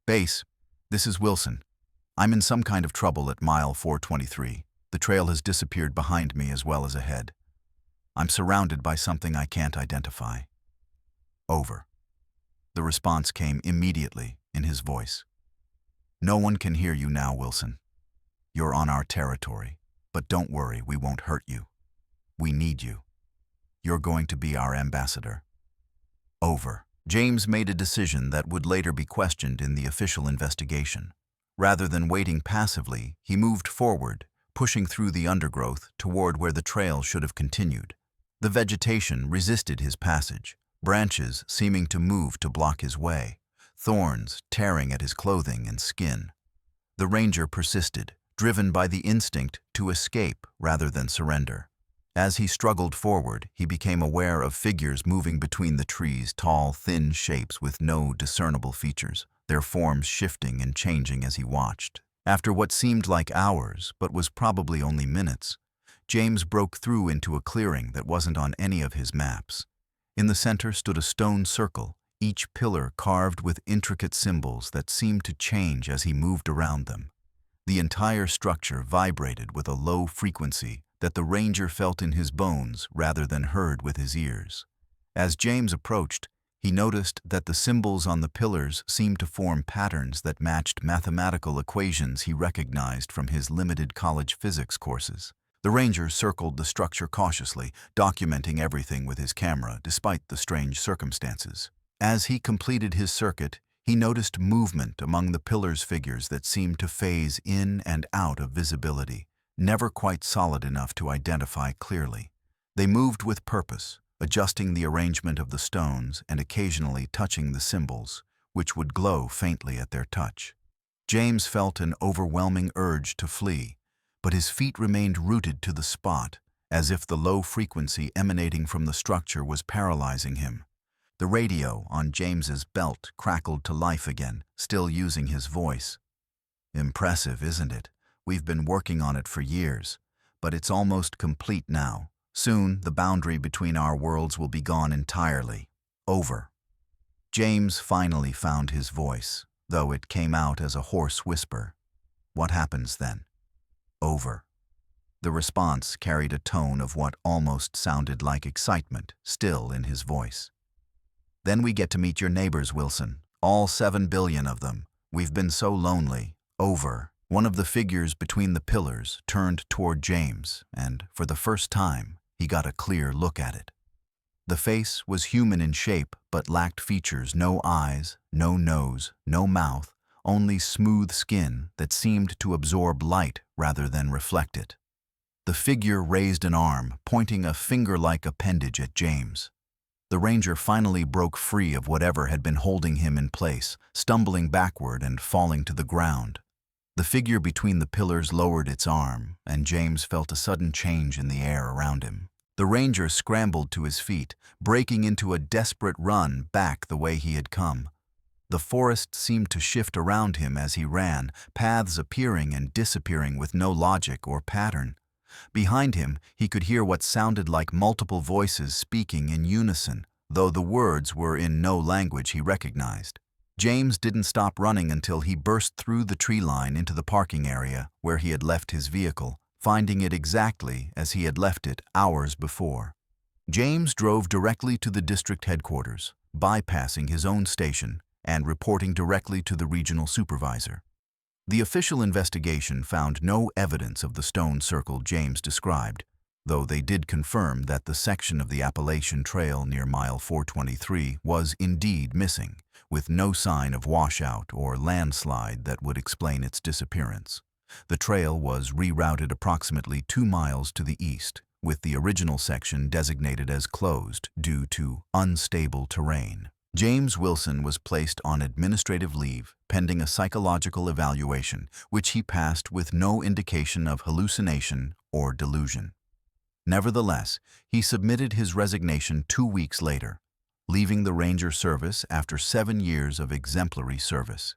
S1: Base, this is Wilson. I'm in some kind of trouble at mile 423. The trail has disappeared behind me as well as ahead. I'm surrounded by something I can't identify. Over. The response came immediately in his voice. No one can hear you now, Wilson. You're on our territory, but don't worry, we won't hurt you. We need you. You're going to be our ambassador. Over. James made a decision that would later be questioned in the official investigation. Rather than waiting passively, he moved forward, pushing through the undergrowth toward where the trail should have continued. The vegetation resisted his passage, branches seeming to move to block his way, thorns tearing at his clothing and skin. The ranger persisted, driven by the instinct to escape rather than surrender. As he struggled forward, he became aware of figures moving between the trees, tall, thin shapes with no discernible features, their forms shifting and changing as he watched. After what seemed like hours, but was probably only minutes, James broke through into a clearing that wasn't on any of his maps. In the center stood a stone circle, each pillar carved with intricate symbols that seemed to change as he moved around them. The entire structure vibrated with a low frequency that the ranger felt in his bones rather than heard with his ears. As James approached, he noticed that the symbols on the pillars seemed to form patterns that matched mathematical equations he recognized from his limited college physics courses. The ranger circled the structure cautiously, documenting everything with his camera despite the strange circumstances. As he completed his circuit, he noticed movement among the pillars' figures that seemed to phase in and out of visibility, never quite solid enough to identify clearly. They moved with purpose, adjusting the arrangement of the stones and occasionally touching the symbols, which would glow faintly at their touch. James felt an overwhelming urge to flee, but his feet remained rooted to the spot, as if the low frequency emanating from the structure was paralyzing him. The radio on James's belt crackled to life again, still using his voice. Impressive, isn't it? We've been working on it for years, but it's almost complete now. Soon, the boundary between our worlds will be gone entirely. Over. James finally found his voice, though it came out as a hoarse whisper. What happens then? Over. The response carried a tone of what almost sounded like excitement, still in his voice. Then we get to meet your neighbors, Wilson. All 7 billion of them. We've been so lonely. Over. One of the figures between the pillars turned toward James, and for the first time, he got a clear look at it. The face was human in shape but lacked features: no eyes, no nose, no mouth, only smooth skin that seemed to absorb light rather than reflect it. The figure raised an arm, pointing a finger-like appendage at James. The ranger finally broke free of whatever had been holding him in place, stumbling backward and falling to the ground. The figure between the pillars lowered its arm, and James felt a sudden change in the air around him. The ranger scrambled to his feet, breaking into a desperate run back the way he had come. The forest seemed to shift around him as he ran, paths appearing and disappearing with no logic or pattern. Behind him, he could hear what sounded like multiple voices speaking in unison, though the words were in no language he recognized. James didn't stop running until he burst through the tree line into the parking area where he had left his vehicle, finding it exactly as he had left it hours before. James drove directly to the district headquarters, bypassing his own station and reporting directly to the regional supervisor. The official investigation found no evidence of the stone circle James described, though they did confirm that the section of the Appalachian Trail near mile 423 was indeed missing, with no sign of washout or landslide that would explain its disappearance. The trail was rerouted approximately 2 miles to the east, with the original section designated as closed due to unstable terrain. James Wilson was placed on administrative leave pending a psychological evaluation, which he passed with no indication of hallucination or delusion. Nevertheless, he submitted his resignation 2 weeks later, leaving the ranger service after 7 years of exemplary service.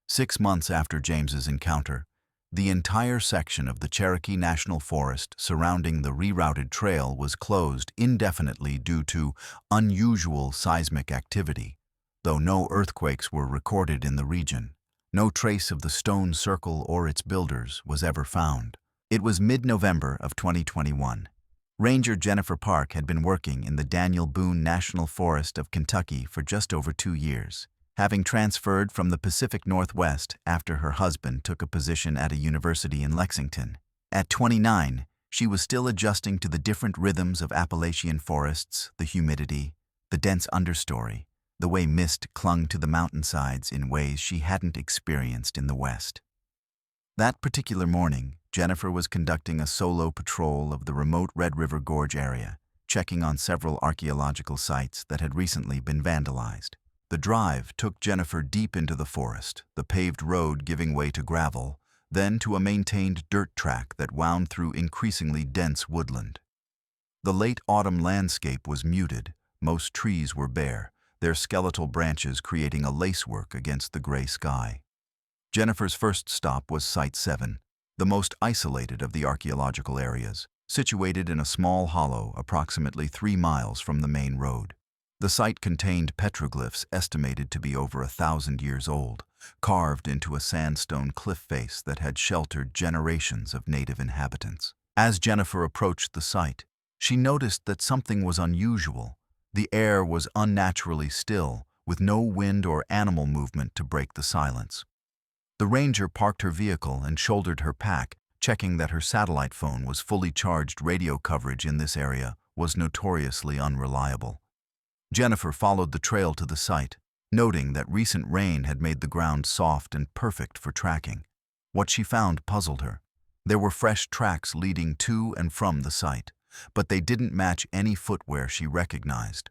S1: 6 months after James's encounter, the entire section of the Cherokee National Forest surrounding the rerouted trail was closed indefinitely due to unusual seismic activity. Though no earthquakes were recorded in the region, no trace of the stone circle or its builders was ever found. It was mid-November of 2021. Ranger Jennifer Park had been working in the Daniel Boone National Forest of Kentucky for just over 2 years, having transferred from the Pacific Northwest after her husband took a position at a university in Lexington. At 29, she was still adjusting to the different rhythms of Appalachian forests: the humidity, the dense understory, the way mist clung to the mountainsides in ways she hadn't experienced in the West. That particular morning, Jennifer was conducting a solo patrol of the remote Red River Gorge area, checking on several archaeological sites that had recently been vandalized. The drive took Jennifer deep into the forest, the paved road giving way to gravel, then to a maintained dirt track that wound through increasingly dense woodland. The late autumn landscape was muted. Most trees were bare, their skeletal branches creating a lacework against the gray sky. Jennifer's first stop was Site 7, the most isolated of the archaeological areas, situated in a small hollow approximately 3 miles from the main road. The site contained petroglyphs estimated to be over 1,000 years old, carved into a sandstone cliff face that had sheltered generations of native inhabitants. As Jennifer approached the site, she noticed that something was unusual. The air was unnaturally still, with no wind or animal movement to break the silence. The ranger parked her vehicle and shouldered her pack, checking that her satellite phone was fully charged. Radio coverage in this area was notoriously unreliable. Jennifer followed the trail to the site, noting that recent rain had made the ground soft and perfect for tracking. What she found puzzled her. There were fresh tracks leading to and from the site, but they didn't match any footwear she recognized.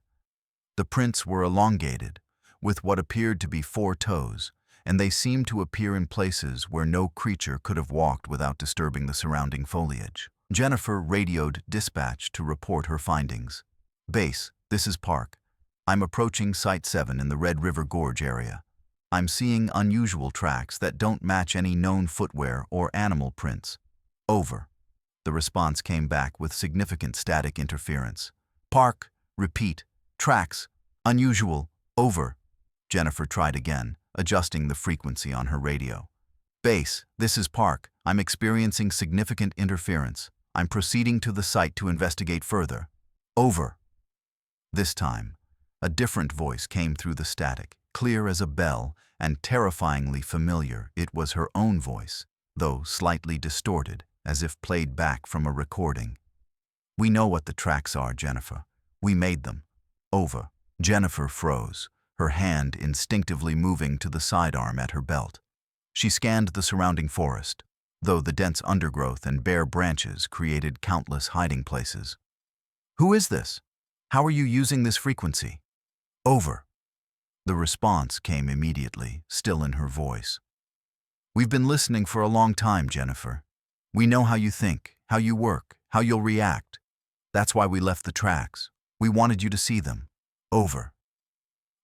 S1: The prints were elongated, with what appeared to be 4 toes, and they seemed to appear in places where no creature could have walked without disturbing the surrounding foliage. Jennifer radioed dispatch to report her findings. "Base, this is Park. I'm approaching Site 7 in the Red River Gorge area. I'm seeing unusual tracks that don't match any known footwear or animal prints. Over." The response came back with significant static interference. "Park, repeat, tracks, unusual, over." Jennifer tried again, adjusting the frequency on her radio. "Base, this is Park. I'm experiencing significant interference. I'm proceeding to the site to investigate further. Over." This time, a different voice came through the static, clear as a bell and terrifyingly familiar. It was her own voice, though slightly distorted, as if played back from a recording. "We know what the tracks are, Jennifer. We made them. Over. Jennifer froze, her hand instinctively moving to the sidearm at her belt. She scanned the surrounding forest, though the dense undergrowth and bare branches created countless hiding places. Who is this? How are you using this frequency? Over. The response came immediately, still in her voice. We've been listening for a long time, Jennifer. We know how you think, how you work, how you'll react. That's why we left the tracks. We wanted you to see them. Over.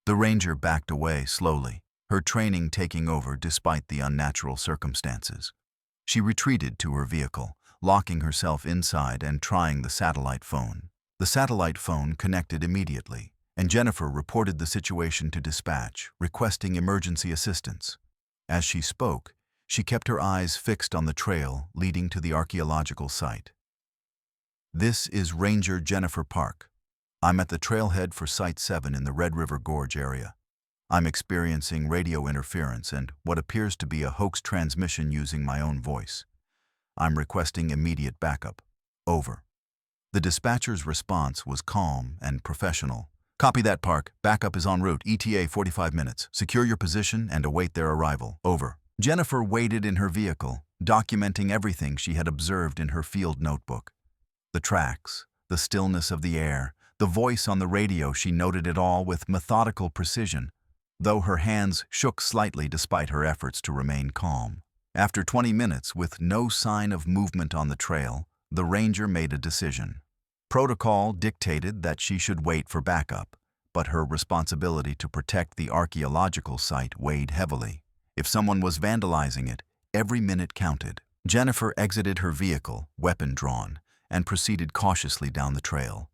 S1: The ranger backed away slowly, her training taking over despite the unnatural circumstances. She retreated to her vehicle, locking herself inside and trying the satellite phone. The satellite phone connected immediately, and Jennifer reported the situation to dispatch, requesting emergency assistance. As she spoke, she kept her eyes fixed on the trail leading to the archaeological site. This is Ranger Jennifer Park. I'm at the trailhead for Site 7 in the Red River Gorge area. I'm experiencing radio interference and what appears to be a hoax transmission using my own voice. I'm requesting immediate backup. Over. The dispatcher's response was calm and professional. Copy that, Park. Backup is en route. ETA 45 minutes. Secure your position and await their arrival. Over. Jennifer waited in her vehicle, documenting everything she had observed in her field notebook. The tracks, the stillness of the air, the voice on the radio. She noted it all with methodical precision, though her hands shook slightly despite her efforts to remain calm. After 20 minutes, with no sign of movement on the trail, the ranger made a decision. Protocol dictated that she should wait for backup, but her responsibility to protect the archaeological site weighed heavily. If someone was vandalizing it, every minute counted. Jennifer exited her vehicle, weapon drawn, and proceeded cautiously down the trail.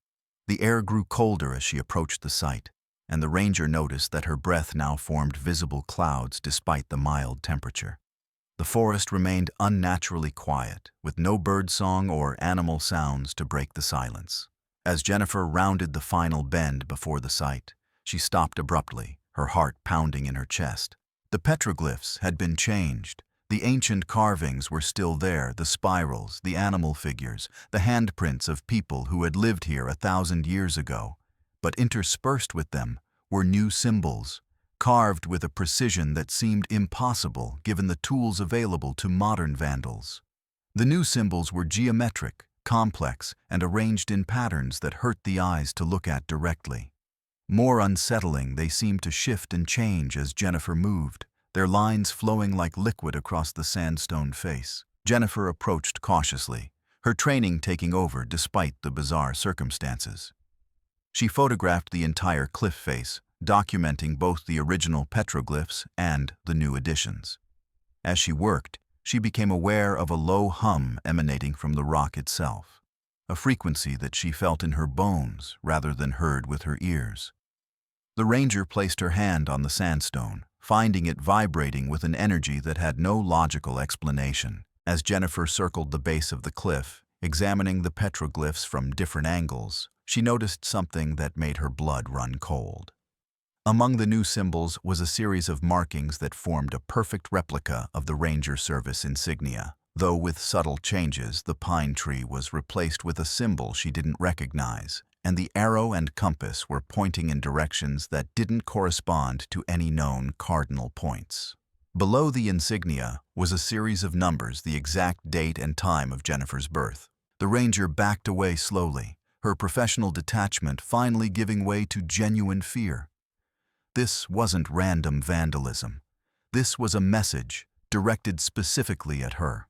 S1: The air grew colder as she approached the site, and the ranger noticed that her breath now formed visible clouds despite the mild temperature. The forest remained unnaturally quiet, with no birdsong or animal sounds to break the silence. As Jennifer rounded the final bend before the site, she stopped abruptly, her heart pounding in her chest. The petroglyphs had been changed. The ancient carvings were still there, the spirals, the animal figures, the handprints of people who had lived here 1,000 years ago. But interspersed with them were new symbols, carved with a precision that seemed impossible given the tools available to modern vandals. The new symbols were geometric, complex, and arranged in patterns that hurt the eyes to look at directly. More unsettling, they seemed to shift and change as Jennifer moved, their lines flowing like liquid across the sandstone face. Jennifer approached cautiously, her training taking over despite the bizarre circumstances. She photographed the entire cliff face, documenting both the original petroglyphs and the new additions. As she worked, she became aware of a low hum emanating from the rock itself, a frequency that she felt in her bones rather than heard with her ears. The ranger placed her hand on the sandstone, finding it vibrating with an energy that had no logical explanation. As Jennifer circled the base of the cliff, examining the petroglyphs from different angles, she noticed something that made her blood run cold. Among the new symbols was a series of markings that formed a perfect replica of the Ranger Service insignia. Though with subtle changes, the pine tree was replaced with a symbol she didn't recognize, and the arrow and compass were pointing in directions that didn't correspond to any known cardinal points. Below the insignia was a series of numbers, the exact date and time of Jennifer's birth. The ranger backed away slowly, her professional detachment finally giving way to genuine fear. This wasn't random vandalism. This was a message directed specifically at her.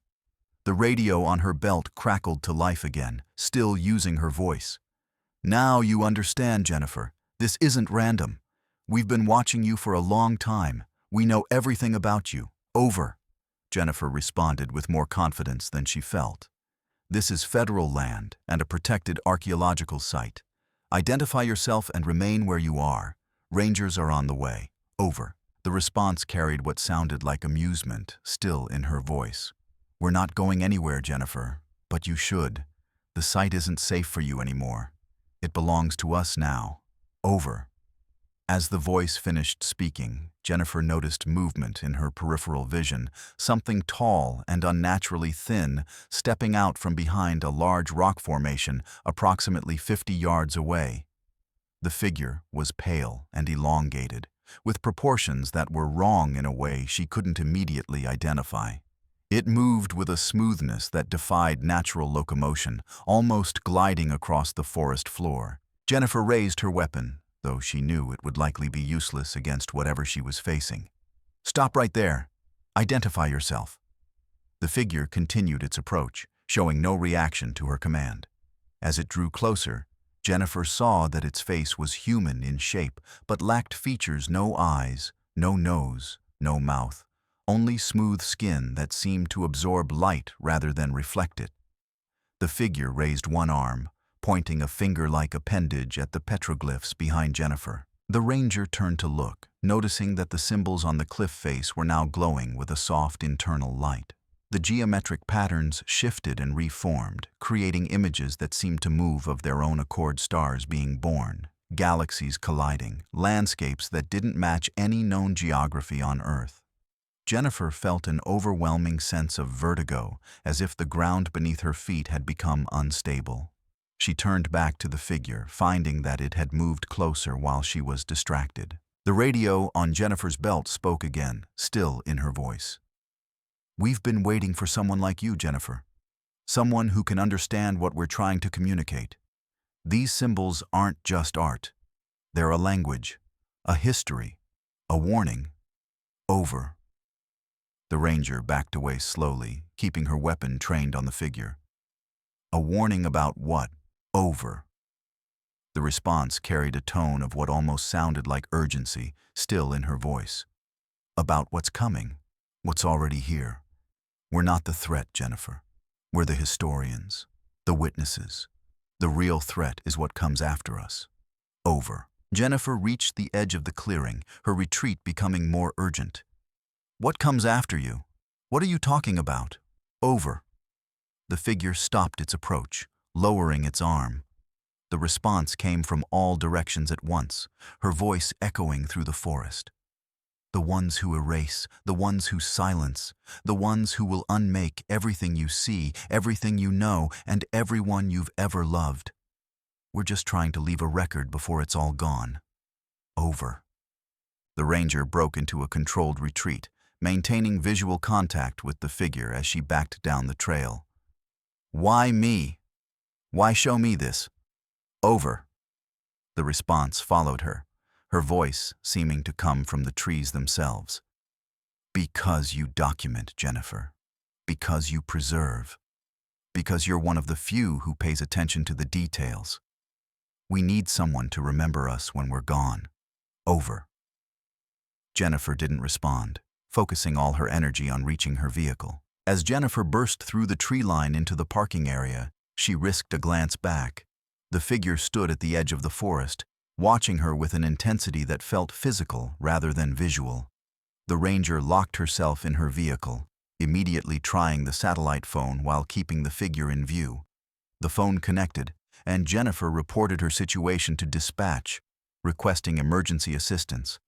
S1: The radio on her belt crackled to life again, still using her voice. "Now you understand, Jennifer. This isn't random. We've been watching you for a long time. We know everything about you. Over." Jennifer responded with more confidence than she felt. "This is federal land and a protected archaeological site. Identify yourself and remain where you are. Rangers are on the way. Over." The response carried what sounded like amusement, still in her voice. "We're not going anywhere, Jennifer, but you should. The site isn't safe for you anymore. It belongs to us now. Over." As the voice finished speaking, Jennifer noticed movement in her peripheral vision, something tall and unnaturally thin stepping out from behind a large rock formation approximately 50 yards away. The figure was pale and elongated, with proportions that were wrong in a way she couldn't immediately identify. It moved with a smoothness that defied natural locomotion, almost gliding across the forest floor. Jennifer raised her weapon, though she knew it would likely be useless against whatever she was facing. "Stop right there. Identify yourself." The figure continued its approach, showing no reaction to her command. As it drew closer, Jennifer saw that its face was human in shape, but lacked features: no eyes, no nose, no mouth, only smooth skin that seemed to absorb light rather than reflect it. The figure raised one arm, pointing a finger-like appendage at the petroglyphs behind Jennifer. The ranger turned to look, noticing that the symbols on the cliff face were now glowing with a soft internal light. The geometric patterns shifted and reformed, creating images that seemed to move of their own accord: stars being born, galaxies colliding, landscapes that didn't match any known geography on Earth. Jennifer felt an overwhelming sense of vertigo, as if the ground beneath her feet had become unstable. She turned back to the figure, finding that it had moved closer while she was distracted. The radio on Jennifer's belt spoke again, still in her voice. "We've been waiting for someone like you, Jennifer. Someone who can understand what we're trying to communicate. These symbols aren't just art. They're a language, a history, a warning. Over." The ranger backed away slowly, keeping her weapon trained on the figure. "A warning about what? Over." The response carried a tone of what almost sounded like urgency, still in her voice. "About what's coming, what's already here. We're not the threat, Jennifer. We're the historians, the witnesses. The real threat is what comes after us. Over." Jennifer reached the edge of the clearing, her retreat becoming more urgent. "What comes after you? What are you talking about? Over." The figure stopped its approach, lowering its arm. The response came from all directions at once, her voice echoing through the forest. "The ones who erase, the ones who silence, the ones who will unmake everything you see, everything you know, and everyone you've ever loved. We're just trying to leave a record before it's all gone. Over." The ranger broke into a controlled retreat, maintaining visual contact with the figure as she backed down the trail. "Why me? Why show me this? Over." The response followed her, her voice seeming to come from the trees themselves. "Because you document, Jennifer. Because you preserve. Because you're one of the few who pays attention to the details. We need someone to remember us when we're gone. Over." Jennifer didn't respond, focusing all her energy on reaching her vehicle. As Jennifer burst through the tree line into the parking area, she risked a glance back. The figure stood at the edge of the forest, watching her with an intensity that felt physical rather than visual. The ranger locked herself in her vehicle, immediately trying the satellite phone while keeping the figure in view. The phone connected, and Jennifer reported her situation to dispatch, requesting emergency assistance.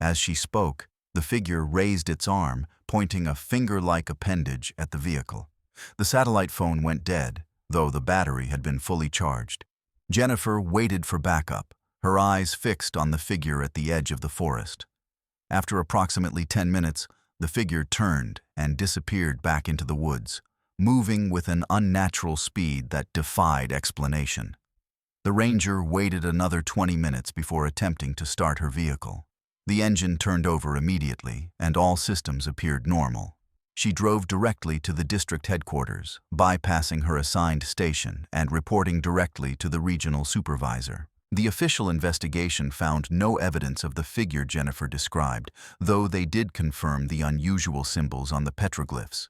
S1: As she spoke, the figure raised its arm, pointing a finger-like appendage at the vehicle. The satellite phone went dead, though the battery had been fully charged. Jennifer waited for backup, her eyes fixed on the figure at the edge of the forest. After approximately 10 minutes, the figure turned and disappeared back into the woods, moving with an unnatural speed that defied explanation. The ranger waited another 20 minutes before attempting to start her vehicle. The engine turned over immediately, and all systems appeared normal. She drove directly to the district headquarters, bypassing her assigned station and reporting directly to the regional supervisor. The official investigation found no evidence of the figure Jennifer described, though they did confirm the unusual symbols on the petroglyphs.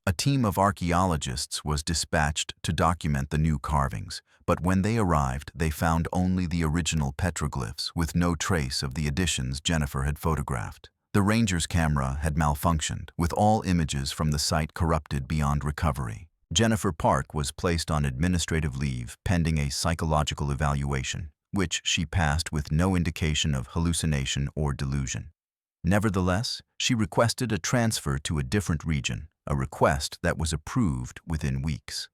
S1: A team of archaeologists was dispatched to document the new carvings, but when they arrived, they found only the original petroglyphs with no trace of the additions Jennifer had photographed. The ranger's camera had malfunctioned, with all images from the site corrupted beyond recovery. Jennifer Park was placed on administrative leave pending a psychological evaluation, which she passed with no indication of hallucination or delusion. Nevertheless, she requested a transfer to a different region, a request that was approved within weeks.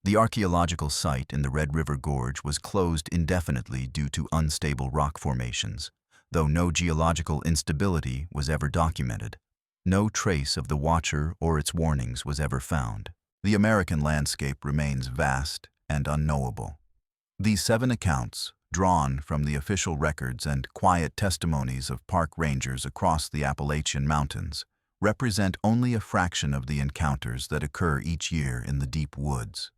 S1: The archaeological site in the Red River Gorge was closed indefinitely due to unstable rock formations, though no geological instability was ever documented. No trace of the watcher or its warnings was ever found. The American landscape remains vast and unknowable. These 7 accounts, drawn from the official records and quiet testimonies of park rangers across the Appalachian Mountains, represent only a fraction of the encounters that occur each year in the deep woods.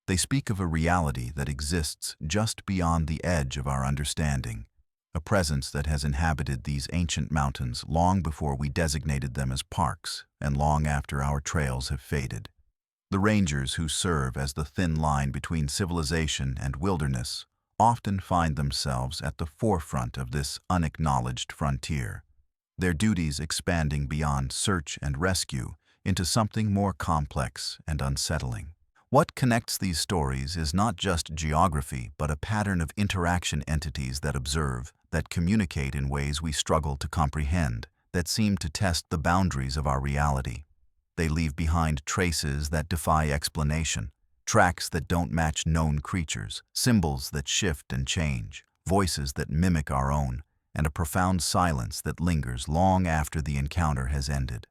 S1: They speak of a reality that exists just beyond the edge of our understanding, a presence that has inhabited these ancient mountains long before we designated them as parks and long after our trails have faded. The rangers who serve as the thin line between civilization and wilderness often find themselves at the forefront of this unacknowledged frontier, their duties expanding beyond search and rescue into something more complex and unsettling. What connects these stories is not just geography, but a pattern of interaction entities that observe, that communicate in ways we struggle to comprehend, that seem to test the boundaries of our reality. They leave behind traces that defy explanation, tracks that don't match known creatures, symbols that shift and change, voices that mimic our own, and a profound silence that lingers long after the encounter has ended.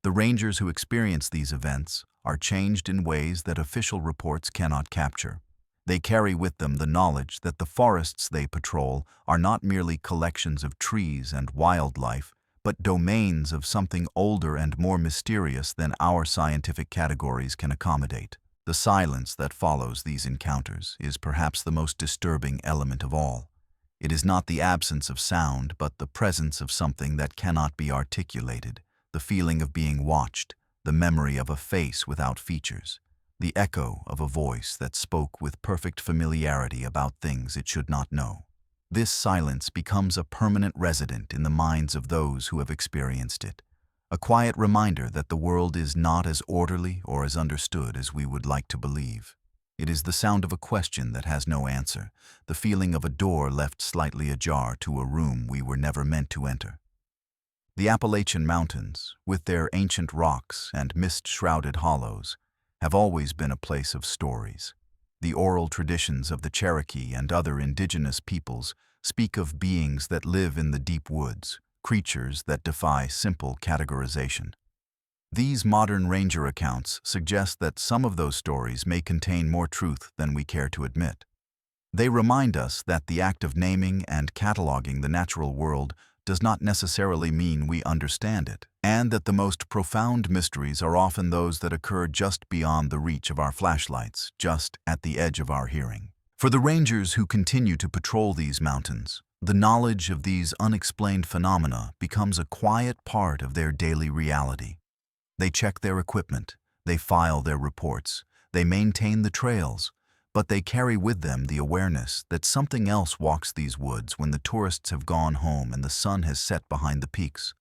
S1: The rangers who experience these events are changed in ways that official reports cannot capture. They carry with them the knowledge that the forests they patrol are not merely collections of trees and wildlife, but domains of something older and more mysterious than our scientific categories can accommodate. The silence that follows these encounters is perhaps the most disturbing element of all. It is not the absence of sound, but the presence of something that cannot be articulated, the feeling of being watched, the memory of a face without features, the echo of a voice that spoke with perfect familiarity about things it should not know. This silence becomes a permanent resident in the minds of those who have experienced it, a quiet reminder that the world is not as orderly or as understood as we would like to believe. It is the sound of a question that has no answer, the feeling of a door left slightly ajar to a room we were never meant to enter. The Appalachian Mountains, with their ancient rocks and mist-shrouded hollows, have always been a place of stories. The oral traditions of the Cherokee and other indigenous peoples speak of beings that live in the deep woods, creatures that defy simple categorization. These modern ranger accounts suggest that some of those stories may contain more truth than we care to admit. They remind us that the act of naming and cataloging the natural world does not necessarily mean we understand it, and that the most profound mysteries are often those that occur just beyond the reach of our flashlights, just at the edge of our hearing. For the rangers who continue to patrol these mountains, the knowledge of these unexplained phenomena becomes a quiet part of their daily reality. They check their equipment, they file their reports, they maintain the trails, but they carry with them the awareness that something else walks these woods when the tourists have gone home and the sun has set behind the peaks.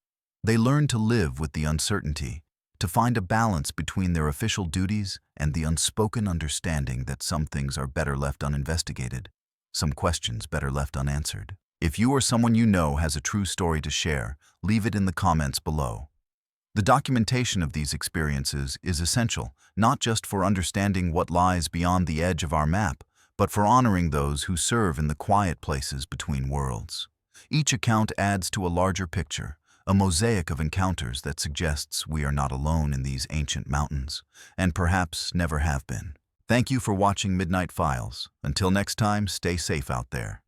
S1: They learn to live with the uncertainty, to find a balance between their official duties and the unspoken understanding that some things are better left uninvestigated, some questions better left unanswered. If you or someone you know has a true story to share, leave it in the comments below. The documentation of these experiences is essential, not just for understanding what lies beyond the edge of our map, but for honoring those who serve in the quiet places between worlds. Each account adds to a larger picture, a mosaic of encounters that suggests we are not alone in these ancient mountains, and perhaps never have been. Thank you for watching Midnight Files. Until next time, stay safe out there.